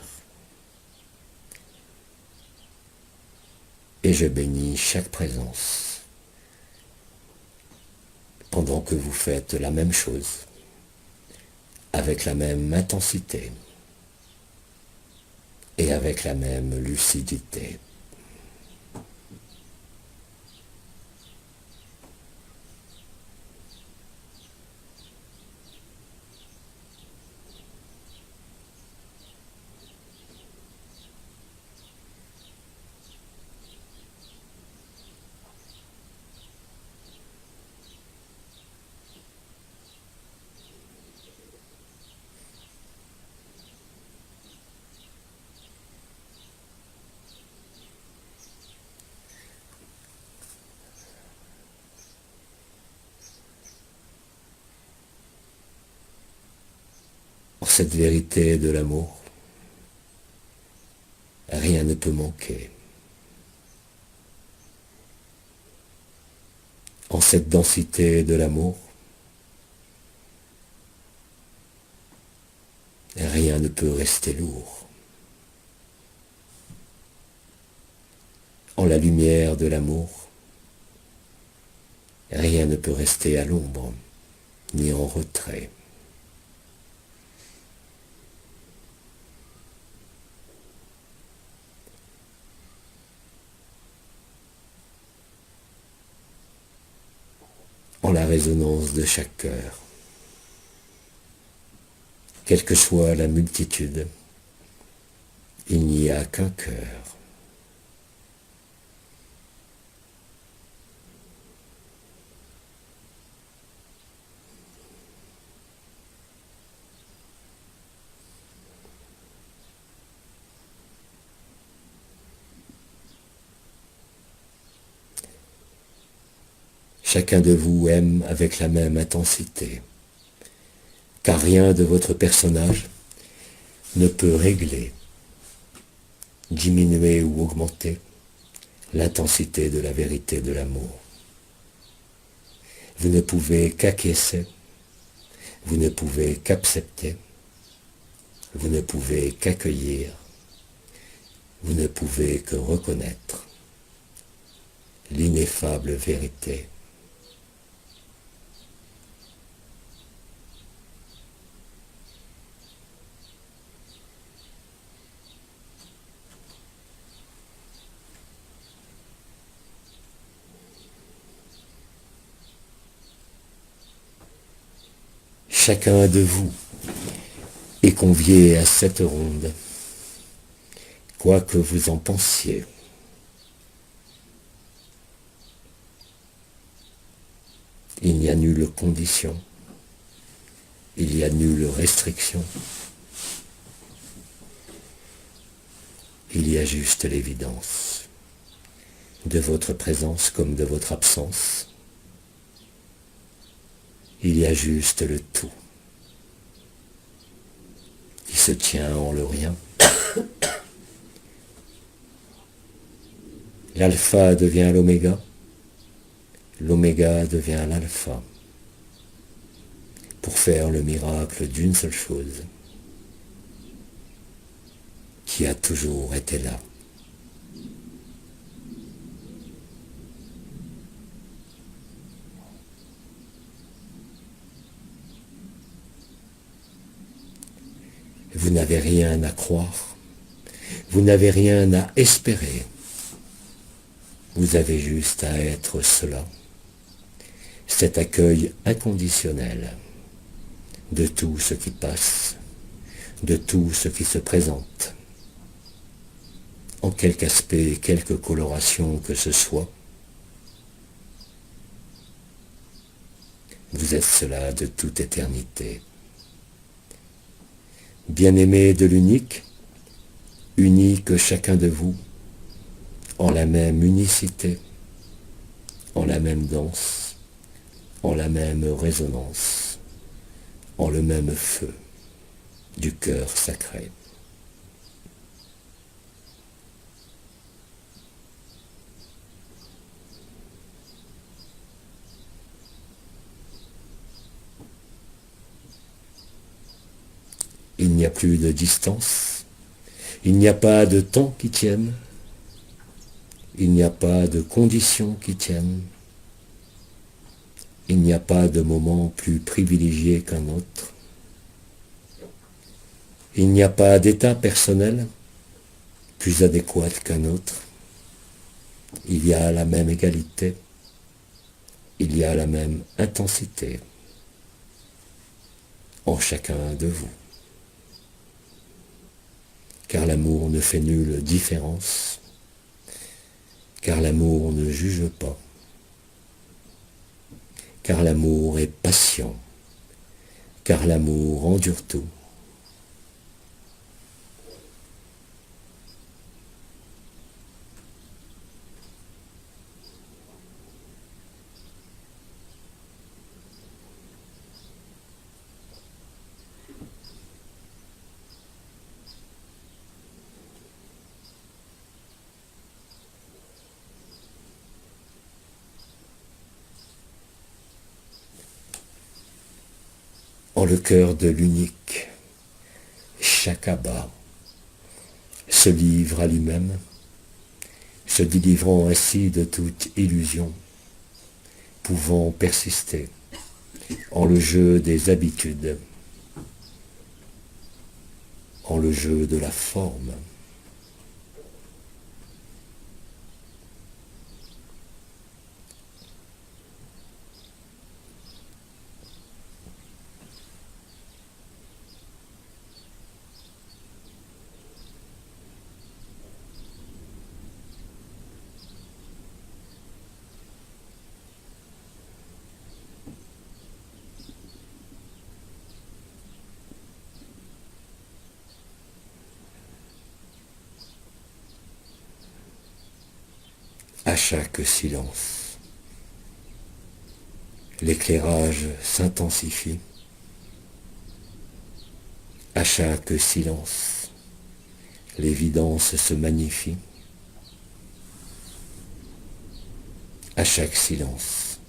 Et je bénis chaque présence pendant que vous faites la même chose, avec la même intensité et avec la même lucidité. Pour cette vérité de l'amour, rien ne peut manquer. En cette densité de l'amour, rien ne peut rester lourd. En la lumière de l'amour, rien ne peut rester à l'ombre, ni en retrait. En la résonance de chaque cœur, quelle que soit la multitude, il n'y a qu'un cœur. Chacun de vous aime avec la même intensité, car rien de votre personnage ne peut régler, diminuer ou augmenter l'intensité de la vérité de l'amour. Vous ne pouvez qu'acquiescer, vous ne pouvez qu'accepter, vous ne pouvez qu'accueillir, vous ne pouvez que reconnaître l'ineffable vérité. Chacun de vous est convié à cette ronde, quoi que vous en pensiez. Il n'y a nulle condition, il n'y a nulle restriction, il y a juste l'évidence de votre présence comme de votre absence. Il y a juste le tout qui se tient en le rien. L'alpha devient l'oméga, l'oméga devient l'alpha, pour faire le miracle d'une seule chose, qui a toujours été là. Vous n'avez rien à croire, vous n'avez rien à espérer, vous avez juste à être cela, cet accueil inconditionnel de tout ce qui passe, de tout ce qui se présente, en quelque aspect, quelque coloration que ce soit. Vous êtes cela de toute éternité. Bien-aimé de l'unique, unique chacun de vous, en la même unicité, en la même danse, en la même résonance, en le même feu du cœur sacré. Il n'y a plus de distance, il n'y a pas de temps qui tienne, il n'y a pas de conditions qui tiennent, il n'y a pas de moment plus privilégié qu'un autre, il n'y a pas d'état personnel plus adéquat qu'un autre, il y a la même égalité, il y a la même intensité en chacun de vous. Car l'amour ne fait nulle différence, car l'amour ne juge pas, car l'amour est patient, car l'amour endure tout. En le cœur de l'unique, chaque abbat se livre à lui-même, se délivrant ainsi de toute illusion, pouvant persister en le jeu des habitudes, en le jeu de la forme. À chaque silence, l'éclairage s'intensifie, À chaque silence, l'évidence se magnifie. À chaque silence,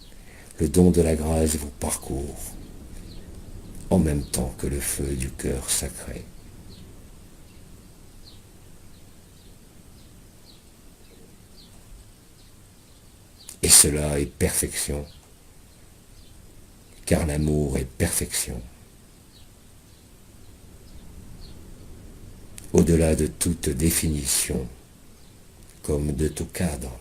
le don de la grâce vous parcourt, en même temps que le feu du cœur sacré. Et cela est perfection, car l'amour est perfection. Au-delà de toute définition, comme de tout cadre.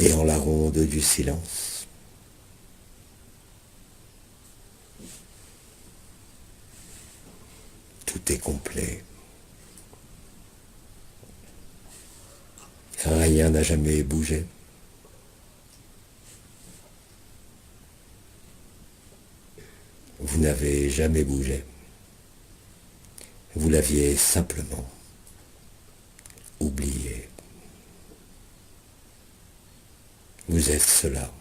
Et en la ronde du silence, tout est complet. Rien n'a jamais bougé. Vous n'avez jamais bougé. Vous l'aviez simplement oublié. Vous êtes cela.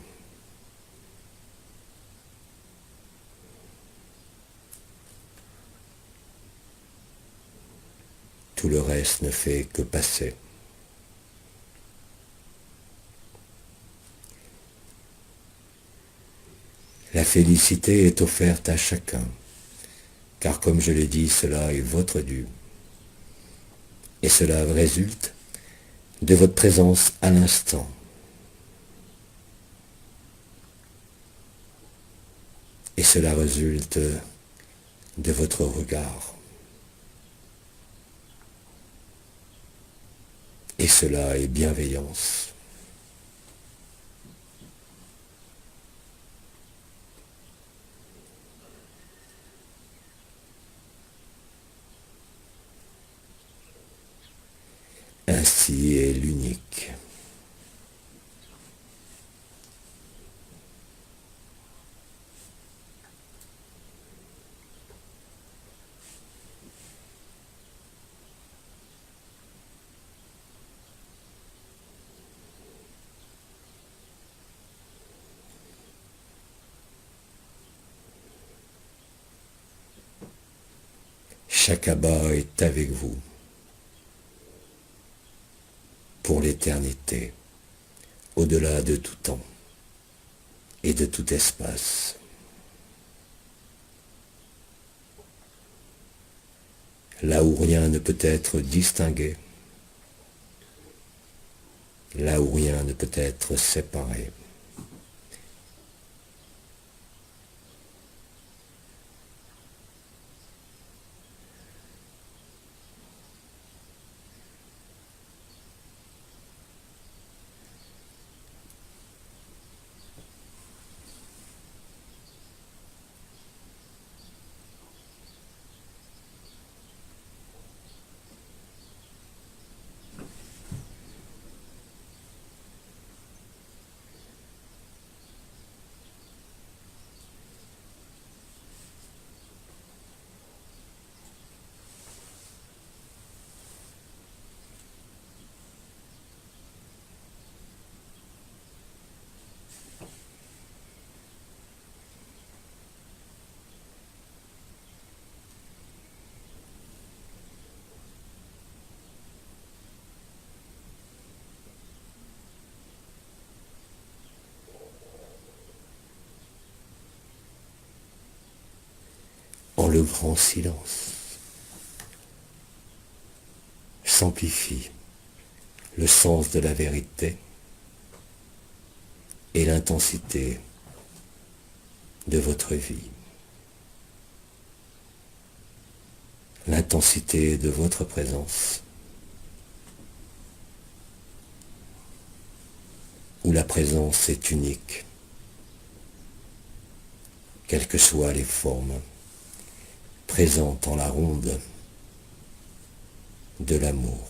Tout le reste ne fait que passer. La félicité est offerte à chacun, car comme je l'ai dit, cela est votre dû. Et cela résulte de votre présence à l'instant. Et cela résulte de votre regard. Et cela est bienveillance. Ainsi est l'unique. Chaque abat est avec vous pour l'éternité, au-delà de tout temps et de tout espace. Là où rien ne peut être distingué, là où rien ne peut être séparé. En le grand silence. s'amplifie le sens de la vérité et l'intensité de votre vie. L'intensité de votre présence, où la présence est unique, quelles que soient les formes, présentes en la ronde de l'amour.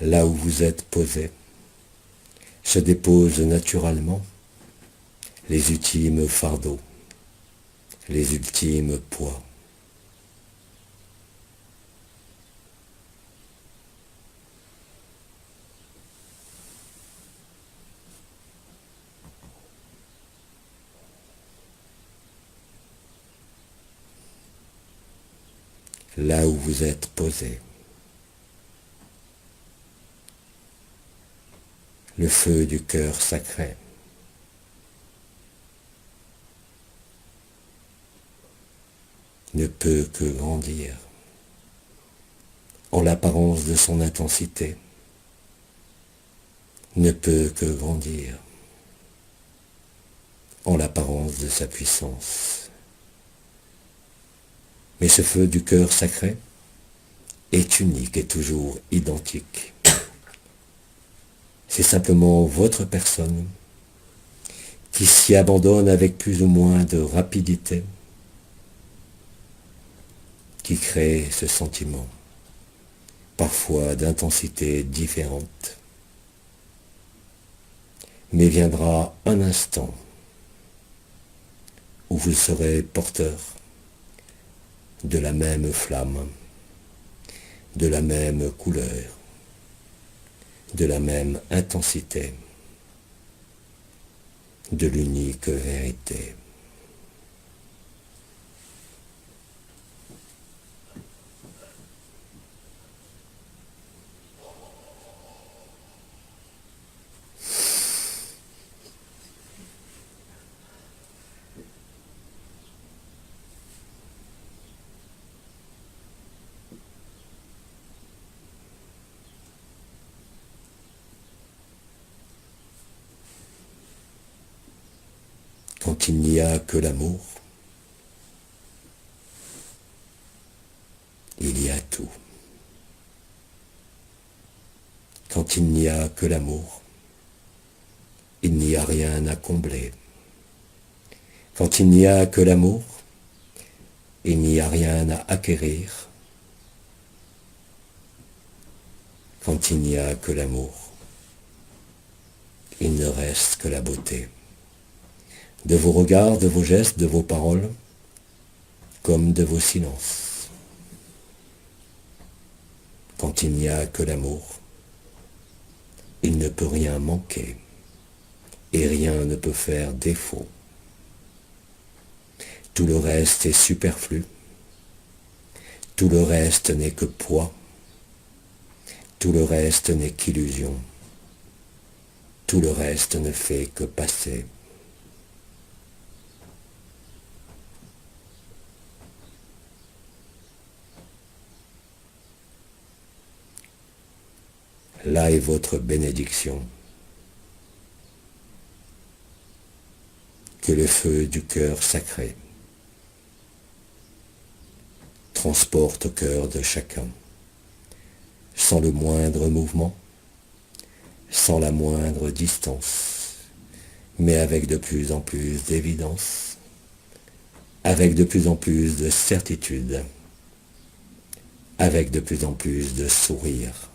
Là où vous êtes posé, se déposent naturellement les ultimes fardeaux, les ultimes poids. Là où vous êtes posé, le feu du cœur sacré ne peut que grandir en l'apparence de son intensité, ne peut que grandir en l'apparence de sa puissance. Mais ce feu du cœur sacré est unique et toujours identique. C'est simplement votre personne qui s'y abandonne avec plus ou moins de rapidité, qui crée ce sentiment, parfois d'intensité différente. Mais viendra un instant où vous serez porteur de la même flamme, de la même couleur, de la même intensité, de l'unique vérité. Quand il n'y a que l'amour, il y a tout. Quand il n'y a que l'amour, il n'y a rien à combler. Quand il n'y a que l'amour, il n'y a rien à acquérir. Quand il n'y a que l'amour, il ne reste que la beauté. De vos regards, de vos gestes, de vos paroles, comme de vos silences. Quand il n'y a que l'amour, il ne peut rien manquer et rien ne peut faire défaut. Tout le reste est superflu, tout le reste n'est que poids, tout le reste n'est qu'illusion, tout le reste ne fait que passer. Là est votre bénédiction. Que le feu du cœur sacré transporte au cœur de chacun, sans le moindre mouvement, sans la moindre distance, mais avec de plus en plus d'évidence, avec de plus en plus de certitude, avec de plus en plus de sourire.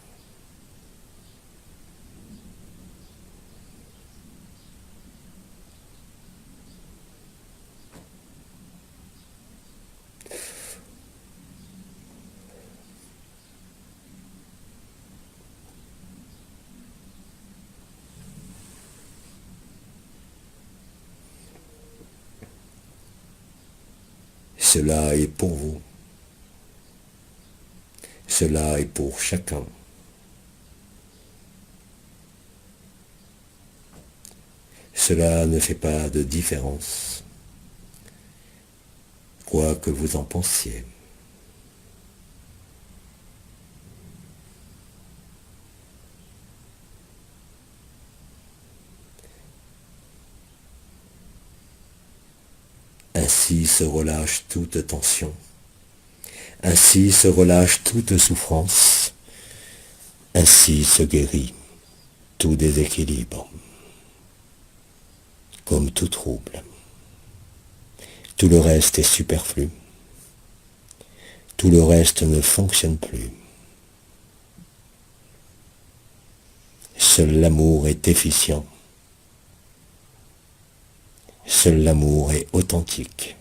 Cela est pour vous. Cela est pour chacun. Cela ne fait pas de différence, quoi que vous en pensiez. Ainsi se relâche toute tension. Ainsi se relâche toute souffrance. Ainsi se guérit tout déséquilibre, comme tout trouble. Tout le reste est superflu. Tout le reste ne fonctionne plus. Seul l'amour est efficient. Seul l'amour est authentique.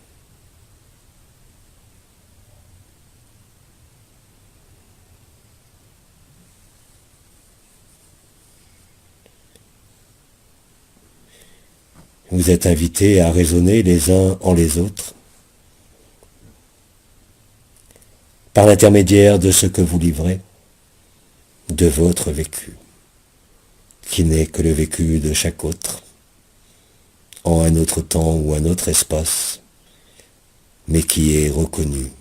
Vous êtes invités à raisonner les uns en les autres par l'intermédiaire de ce que vous livrez, de votre vécu, qui n'est que le vécu de chaque autre, en un autre temps ou un autre espace, mais qui est reconnu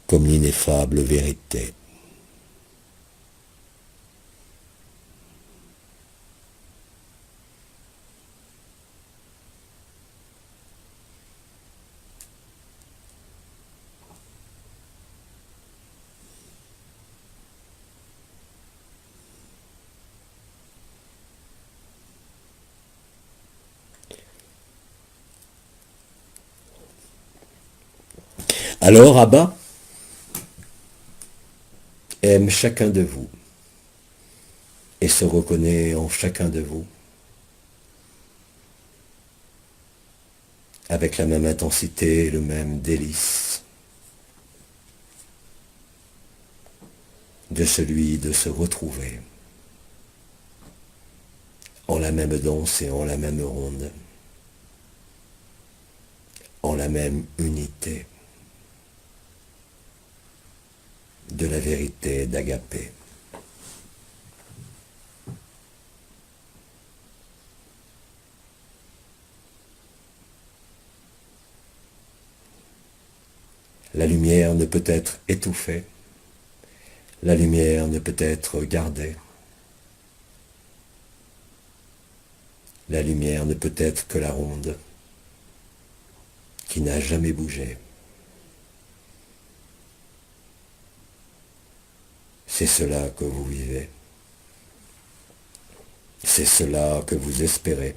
comme l'ineffable vérité. Alors Abba aime chacun de vous et se reconnaît en chacun de vous avec la même intensité et le même délice de celui de se retrouver en la même danse et en la même ronde, en la même unité de la vérité d'Agapé. La lumière ne peut être étouffée, la lumière ne peut être gardée, la lumière ne peut être que la ronde qui n'a jamais bougé. C'est cela que vous vivez, c'est cela que vous espérez,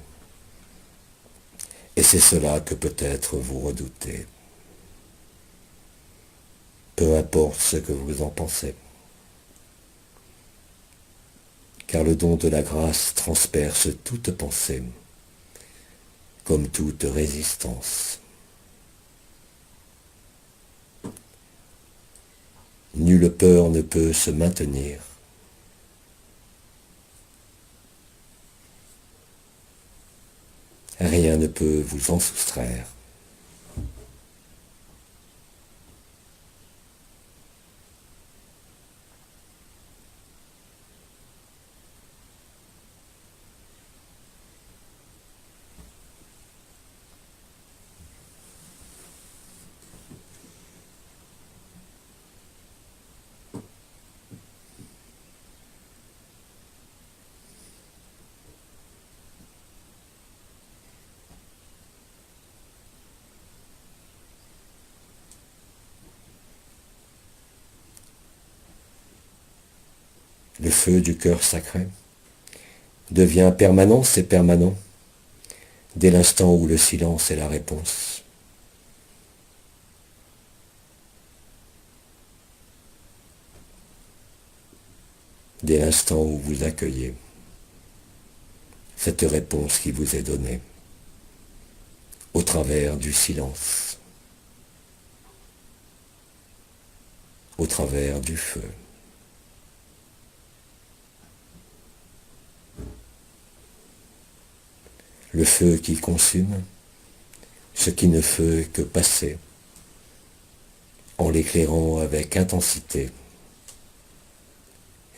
et c'est cela que peut-être vous redoutez. Peu importe ce que vous en pensez, car le don de la grâce transperce toute pensée, comme toute résistance. Nulle peur ne peut se maintenir. Rien ne peut vous en soustraire. Le feu du cœur sacré devient permanence et permanent dès l'instant où le silence est la réponse. Dès l'instant où vous accueillez cette réponse qui vous est donnée au travers du silence, au travers du feu. Le feu qui consume ce qui ne fait que passer en l'éclairant avec intensité,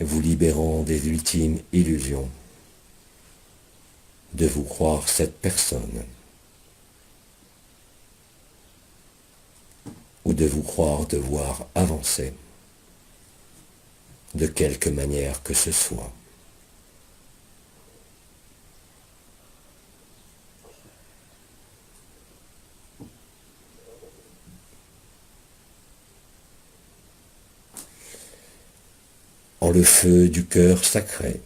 vous libérant des ultimes illusions de vous croire cette personne, ou de vous croire devoir avancer de quelque manière que ce soit. En le feu du cœur sacré,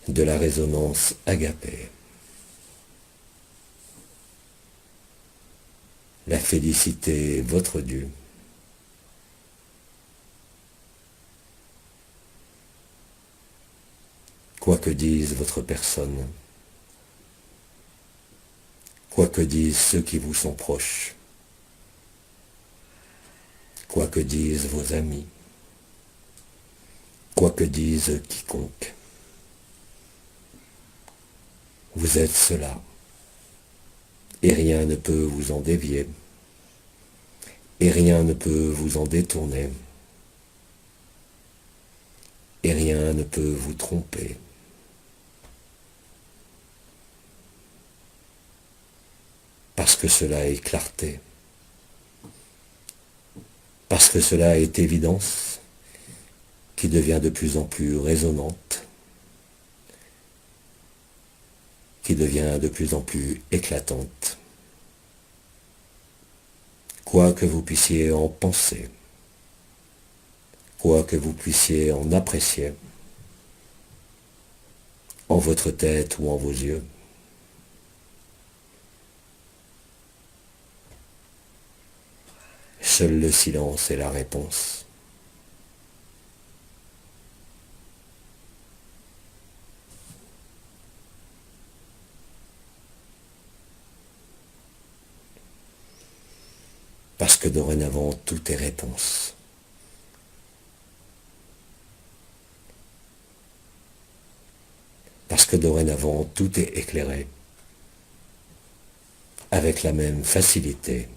de la résonance agapée, la félicité votre Dieu, quoi que dise votre personne, quoi que disent ceux qui vous sont proches, quoi que disent vos amis, quoi que dise quiconque. Vous êtes cela, et rien ne peut vous en dévier, et rien ne peut vous en détourner, et rien ne peut vous tromper. Parce que cela est clarté, parce que cela est évidence qui devient de plus en plus résonnante, qui devient de plus en plus éclatante. Quoi que vous puissiez en penser, quoi que vous puissiez en apprécier, en votre tête ou en vos yeux, seul le silence est la réponse. Parce que dorénavant, tout est réponse. Parce que dorénavant, tout est éclairé, avec la même facilité,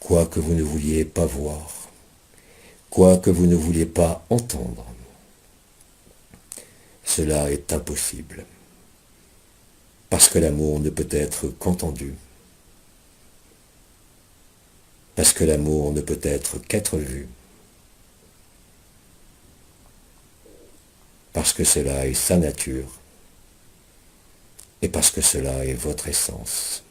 quoi que vous ne vouliez pas voir, quoi que vous ne vouliez pas entendre. Cela est impossible, parce que l'amour ne peut être qu'entendu, parce que l'amour ne peut être qu'être vu, parce que cela est sa nature, et parce que cela est votre essence.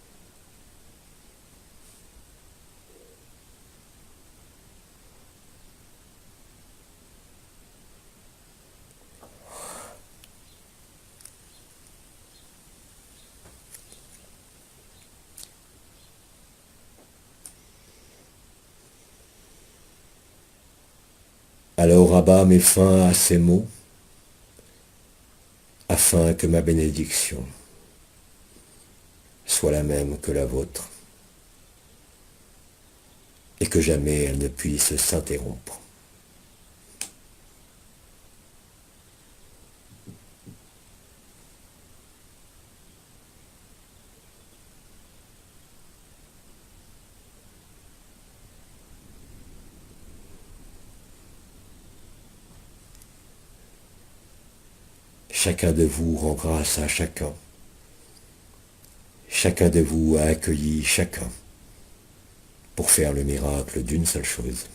Alors Abba met fin à ces mots, afin que ma bénédiction soit la même que la vôtre, et que jamais elle ne puisse s'interrompre. Chacun de vous rend grâce à chacun. Chacun de vous a accueilli chacun pour faire le miracle d'une seule chose.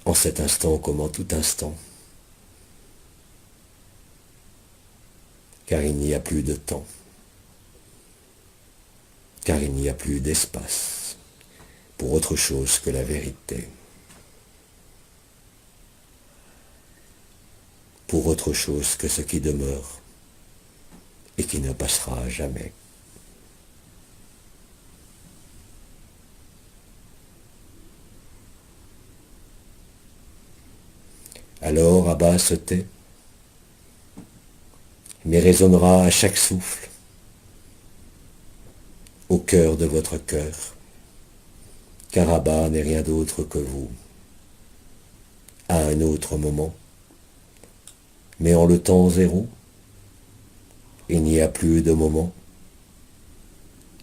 En cet instant comme en tout instant. Car il n'y a plus de temps. Car il n'y a plus d'espace pour autre chose que la vérité. Pour autre chose que ce qui demeure et qui ne passera jamais. Alors Abba se tait, mais résonnera à chaque souffle, au cœur de votre cœur, car Abba n'est rien d'autre que vous, à un autre moment. Mais en le temps zéro, il n'y a plus de moment,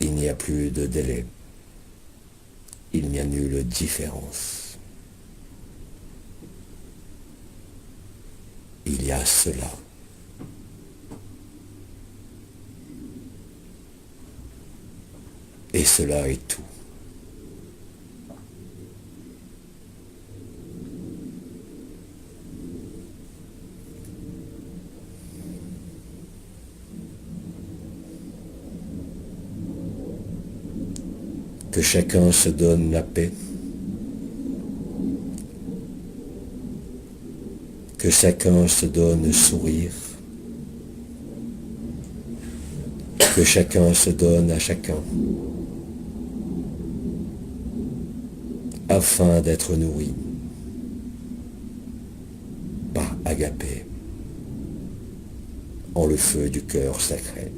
Il n'y a plus de délai. Il n'y a nulle différence. Il y a cela. Et cela est tout. Que chacun se donne la paix, que chacun se donne le sourire, que chacun se donne à chacun, afin d'être nourri par Agapé, en le feu du cœur sacré.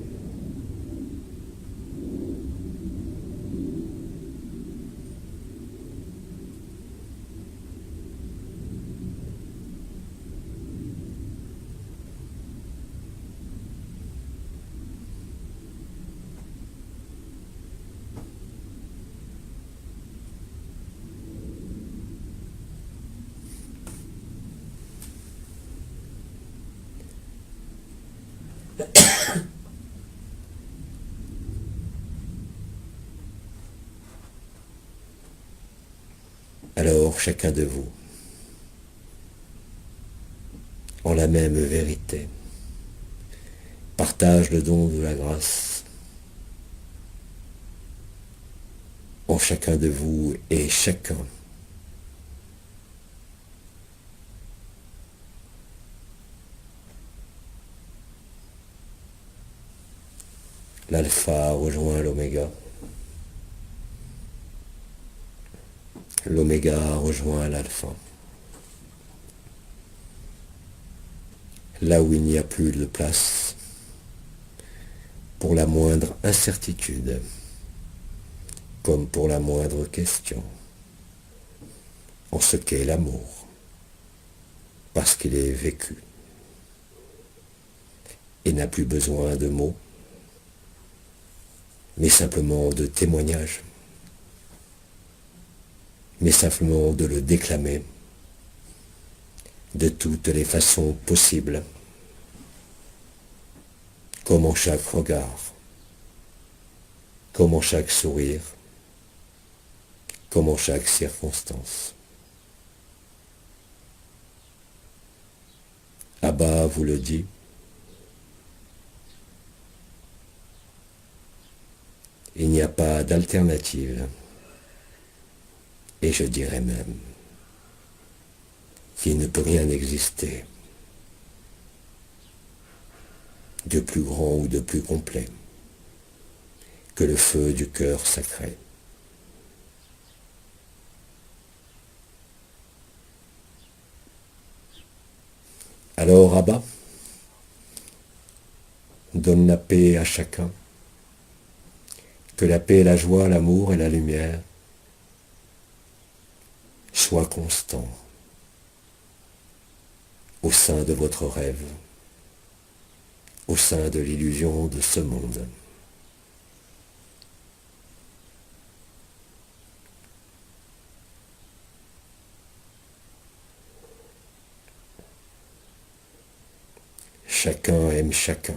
Alors chacun de vous, en la même vérité, partage le don de la grâce en chacun de vous et chacun. L'alpha rejoint l'oméga. L'oméga rejoint l'alpha. Là où il n'y a plus de place pour la moindre incertitude, comme pour la moindre question, en ce qu'est l'amour, parce qu'il est vécu et n'a plus besoin de mots, mais simplement de témoignages, mais simplement de le déclamer de toutes les façons possibles, comme en chaque regard, comme en chaque sourire, comme en chaque circonstance. Abba vous le dit, il n'y a pas d'alternative, et je dirais même qu'il ne peut rien exister de plus grand ou de plus complet que le feu du cœur sacré. Alors Abba, donne la paix à chacun, que la paix, la joie, l'amour et la lumière soient constants au sein de votre rêve, au sein de l'illusion de ce monde. Chacun aime chacun,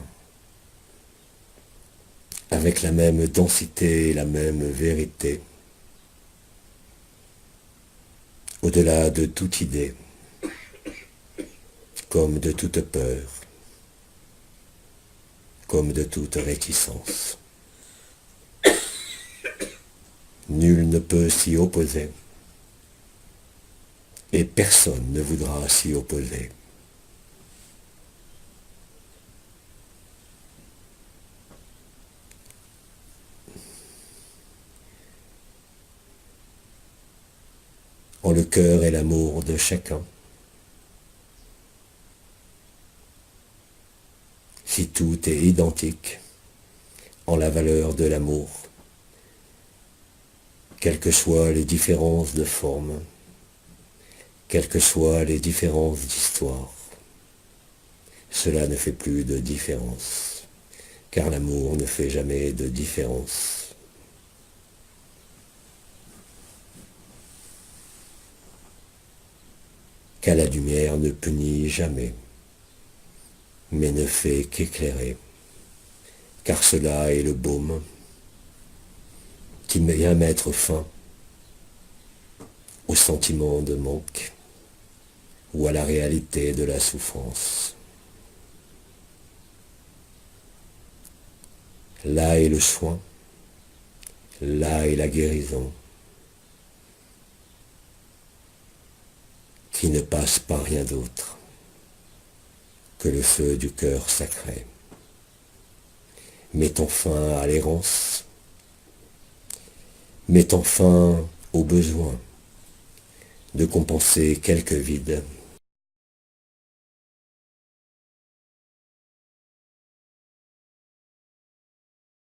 avec la même densité et la même vérité, au-delà de toute idée, comme de toute peur, comme de toute réticence. Nul ne peut s'y opposer, et personne ne voudra s'y opposer. En le cœur et l'amour de chacun. Si tout est identique en la valeur de l'amour, quelles que soient les différences de forme, quelles que soient les différences d'histoire, cela ne fait plus de différence, car l'amour ne fait jamais de différence. car la lumière ne punit jamais, mais ne fait qu'éclairer, car cela est le baume qui vient mettre fin au sentiment de manque ou à la réalité de la souffrance. Là est le soin, là est la guérison, qui ne passe par rien d'autre que le feu du cœur sacré. Mettons fin à l'errance, mettons fin au besoin de compenser quelques vides